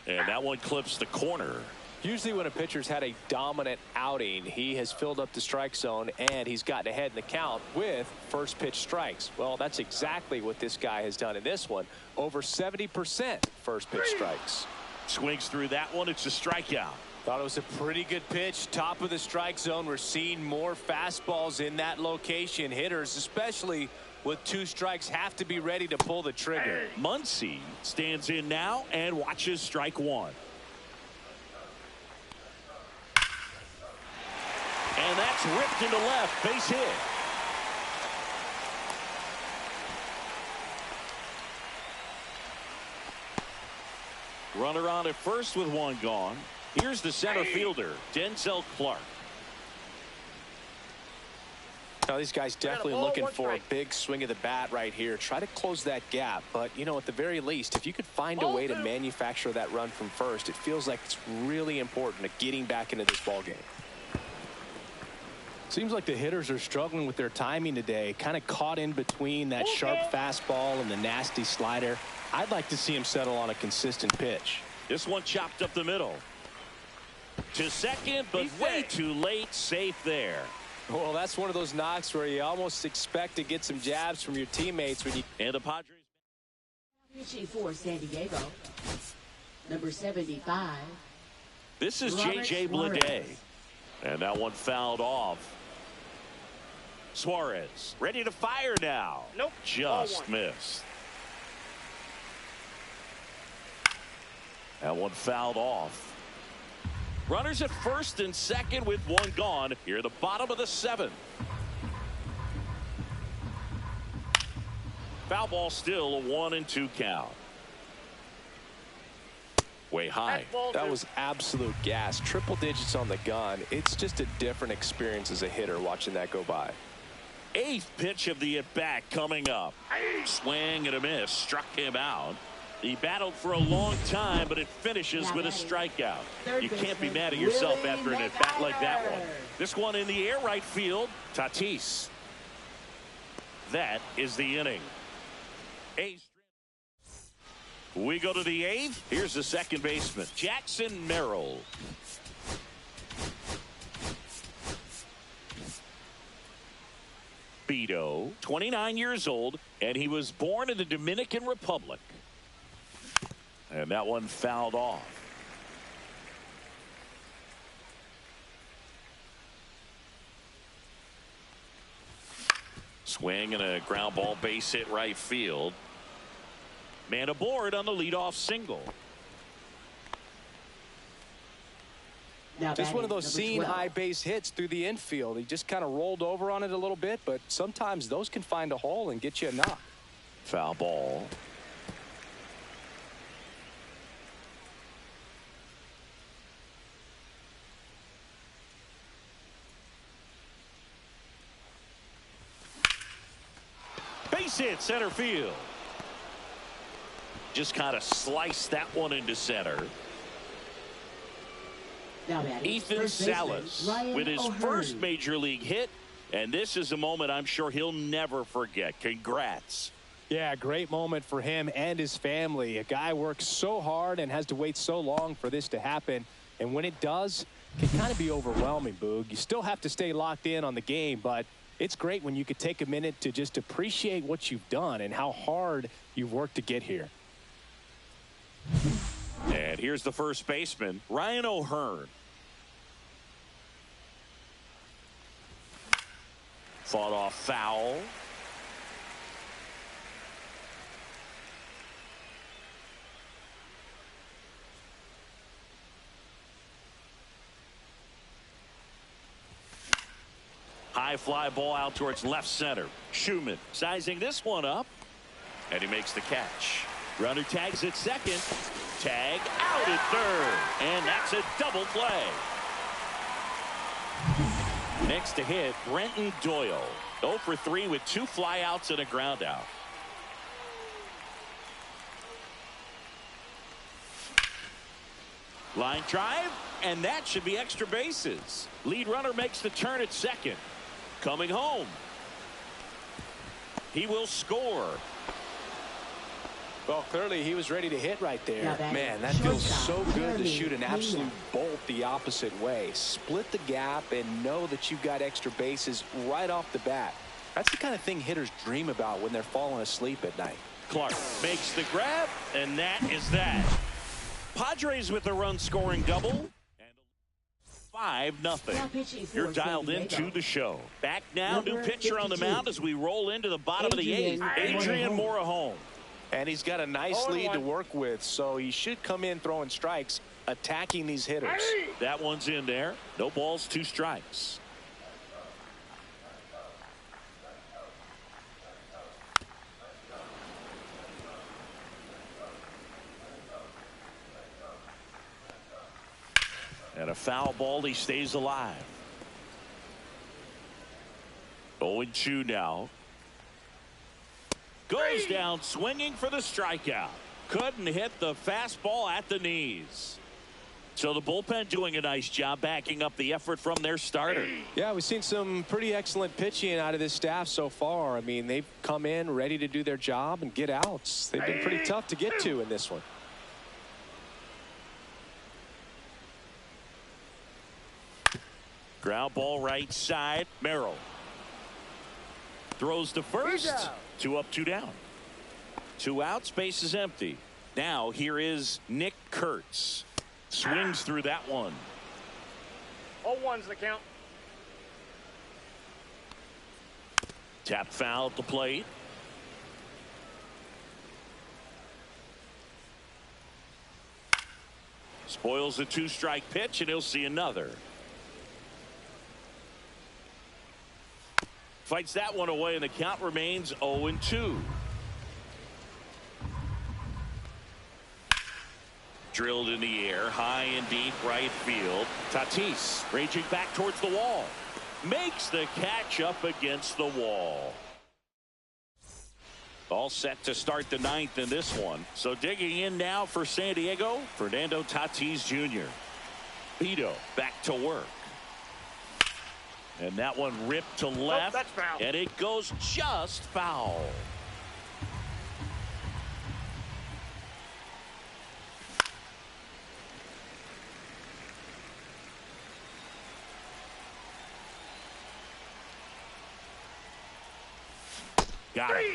And that one clips the corner. Usually when a pitcher's had a dominant outing, he has filled up the strike zone and he's gotten ahead in the count with first pitch strikes. Well, that's exactly what this guy has done in this one. Over 70% first pitch strikes. Swings through that one. It's a strikeout. Thought it was a pretty good pitch. Top of the strike zone. We're seeing more fastballs in that location. Hitters, especially with 2 strikes, have to be ready to pull the trigger. Muncy stands in now and watches strike 1. And that's ripped into left. Base hit. Runner on at first with 1 gone. Here's the center fielder, Denzel Clark. Now these guys definitely looking for a big swing of the bat right here. Try to close that gap. But, you know, at the very least, if you could find a way to manufacture that run from first, it feels like it's really important to getting back into this ball game. Seems like the hitters are struggling with their timing today. Kind of caught in between that sharp fastball and the nasty slider. I'd like to see him settle on a consistent pitch. This one chopped up the middle. To second, but way too late. Safe there. Well, that's one of those knocks where you almost expect to get some jabs from your teammates when you. And the Padres. Pitching for San Diego, number 75. This is Robert J.J. Bleday. And that one fouled off. Suarez ready to fire now. Nope. Just missed. That one fouled off. Runners at first and second with one gone. Here at the bottom of the seventh. Foul ball still a 1-2 count. Way high. That was absolute gas. Triple digits on the gun. It's just a different experience as a hitter watching that go by. Eighth pitch of the at-bat coming up. Swing and a miss. Struck him out. He battled for a long time, but it finishes with a strikeout. You can't be mad at yourself after an at-bat like that one. This one in the air right field. Tatis. That is the inning. We go to the eighth. Here's the second baseman, Jackson Merrill. Beto, 29 years old, and he was born in the Dominican Republic. And that one fouled off. Swing and a ground ball base hit right field. Man aboard on the leadoff single. Just one of those seeing high base hits through the infield. He just kind of rolled over on it a little bit, but sometimes those can find a hole and get you a knock. Foul ball. Base hit center field. Just kind of sliced that one into center. Ethan Salas with his first major league hit, and this is a moment I'm sure he'll never forget. Congrats. Yeah, great moment for him and his family. A guy works so hard and has to wait so long for this to happen, and when it does, it can kind of be overwhelming, Boog. You still have to stay locked in on the game, but it's great when you could take a minute to just appreciate what you've done and how hard you've worked to get here. And here's the first baseman, Ryan O'Hearn. Fought off foul. High fly ball out towards left center. Schumann sizing this one up, and he makes the catch. Runner tags at second. Tag out at third. And that's a double play. Next to hit, Brenton Doyle. 0 for 3 with 2 flyouts and a ground out. Line drive, and that should be extra bases. Lead runner makes the turn at second. Coming home. He will score. Well, clearly he was ready to hit right there. Man, that feels so good to shoot an absolute bolt the opposite way. Split the gap and know that you've got extra bases right off the bat. That's the kind of thing hitters dream about when they're falling asleep at night. Clark makes the grab, and that is that. Padres with the run-scoring double. 5-0. You're dialed into the show. Back now, new pitcher on the mound as we roll into the bottom of the 8th. Adrian Morejon. And he's got a nice lead to work with, so he should come in throwing strikes, attacking these hitters. That one's in there. No balls, 2 strikes. And a foul ball, he stays alive. 0-2 now. Goes down swinging for the strikeout. Couldn't hit the fastball at the knees. So the bullpen doing a nice job backing up the effort from their starter. Yeah, we've seen some pretty excellent pitching out of this staff so far. I mean, they've come in ready to do their job and get outs. They've been pretty tough to get to in this one. Ground ball right side. Merrill throws to first. 2 up, 2 down. 2 outs, base is empty. Now here is Nick Kurtz. Swings through that one. 0-1's the count. Tap foul at the plate. Spoils the 2-strike pitch, and he'll see another. Fights that one away, and the count remains 0-2. Drilled in the air, high and deep right field. Tatis raging back towards the wall. Makes the catch up against the wall. All set to start the 9th in this one. So digging in now for San Diego, Fernando Tatis Jr. Modo back to work. And that one ripped to left. That's foul. And it goes just foul. Got it.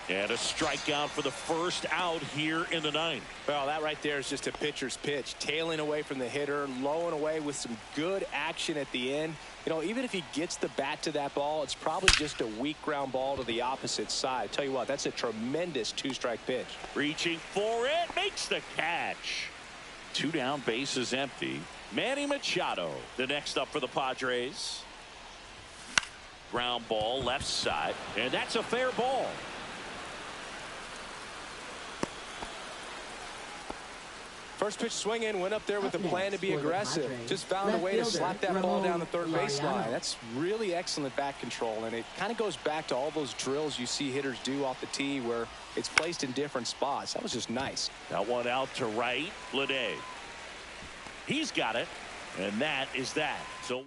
And a strikeout for the first out here in the 9th. Well, that right there is just a pitcher's pitch. Tailing away from the hitter, low and away with some good action at the end. You know, even if he gets the bat to that ball, it's probably just a weak ground ball to the opposite side. Tell you what, that's a tremendous 2-strike pitch. Reaching for it, makes the catch. 2 down, base is empty. Manny Machado, the next up for the Padres. Ground ball left side, and that's a fair ball. First pitch swinging, went up there with a plan to be aggressive. Just found a way to slap that ball down the third baseline. That's really excellent bat control, and it kind of goes back to all those drills you see hitters do off the tee where it's placed in different spots. That was just nice. That one out to right. Lede. He's got it, and that is that. So one.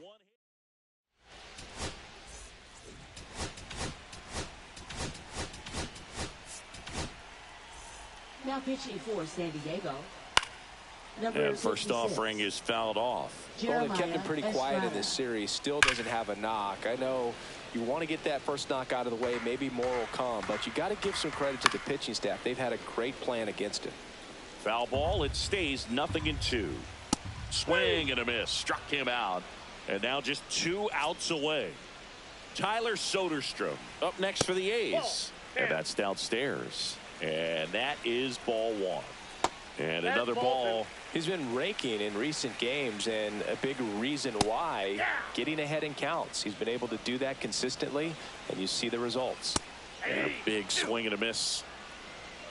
Now pitching for San Diego. And first offering is fouled off. Well, they kept him pretty quiet in this series. Still doesn't have a knock. I know you want to get that first knock out of the way. Maybe more will come, but you got to give some credit to the pitching staff. They've had a great plan against him. Foul ball. It stays 0-2. Swing and a miss. Struck him out. And now just 2 outs away. Tyler Soderstrom up next for the A's. And that's downstairs. And that is ball 1. And another ball. He's been raking in recent games, and a big reason why, getting ahead in counts. He's been able to do that consistently, and you see the results. And a big swing and a miss.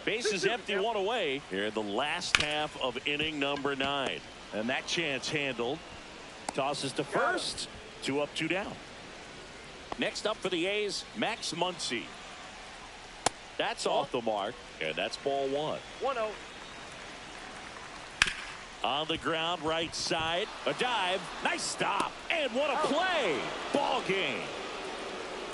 Base is empty, 1 away here in the last half of inning number 9. And that chance handled. Tosses to first. 2 up, 2 down. Next up for the A's, Max Muncy. That's off the mark, and that's ball 1. 1-0. On the ground, right side, a dive, nice stop, and what a play! Ball game.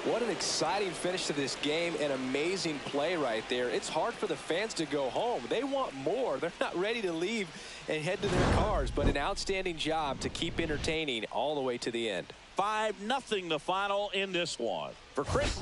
What an exciting finish to this game. An amazing play right there. It's hard for the fans to go home. They want more. They're not ready to leave and head to their cars, but an outstanding job to keep entertaining all the way to the end. 5-0 the final in this one. For Chris.